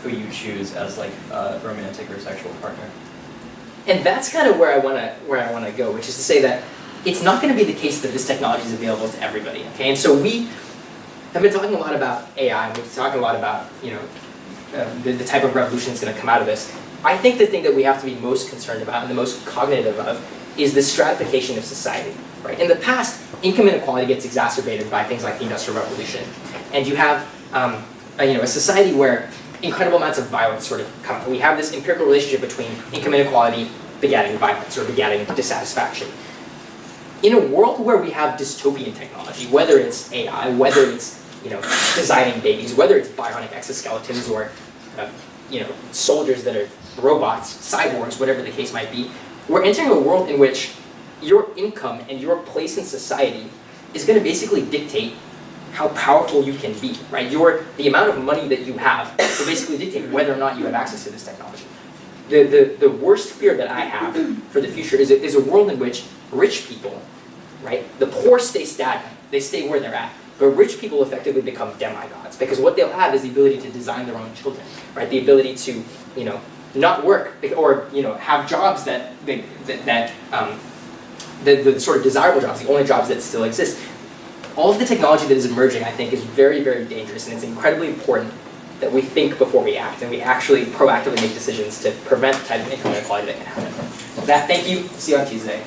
who you choose as a romantic or sexual partner. And that's kind of where I want to go, which is to say that it's not going to be the case that this technology is available to everybody. Okay, and so we have been talking a lot about AI. We've been talking a lot about the type of revolution that's going to come out of this. I think the thing that we have to be most concerned about and the most cognitive of is the stratification of society. Right? In the past, income inequality gets exacerbated by things like the Industrial Revolution, and you have a society where incredible amounts of violence sort of come up. We have this empirical relationship between income inequality begetting violence or begetting dissatisfaction. In a world where we have dystopian technology, whether it's AI, whether it's designing babies, whether it's bionic exoskeletons or soldiers that are robots, cyborgs, whatever the case might be, we're entering a world in which your income and your place in society is going to basically dictate how powerful you can be, right? The amount of money that you have will basically dictate whether or not you have access to this technology. The worst fear that I have for the future is a world in which rich people, right? The poor stay stagnant, they stay where they're at, but rich people effectively become demigods because what they'll have is the ability to design their own children, right? The ability to, not work or have jobs that the sort of desirable jobs, the only jobs that still exist. All of the technology that is emerging, I think, is very, very dangerous, and it's incredibly important that we think before we act, and we actually proactively make decisions to prevent the type of income inequality that can happen. With that, thank you. See you on Tuesday.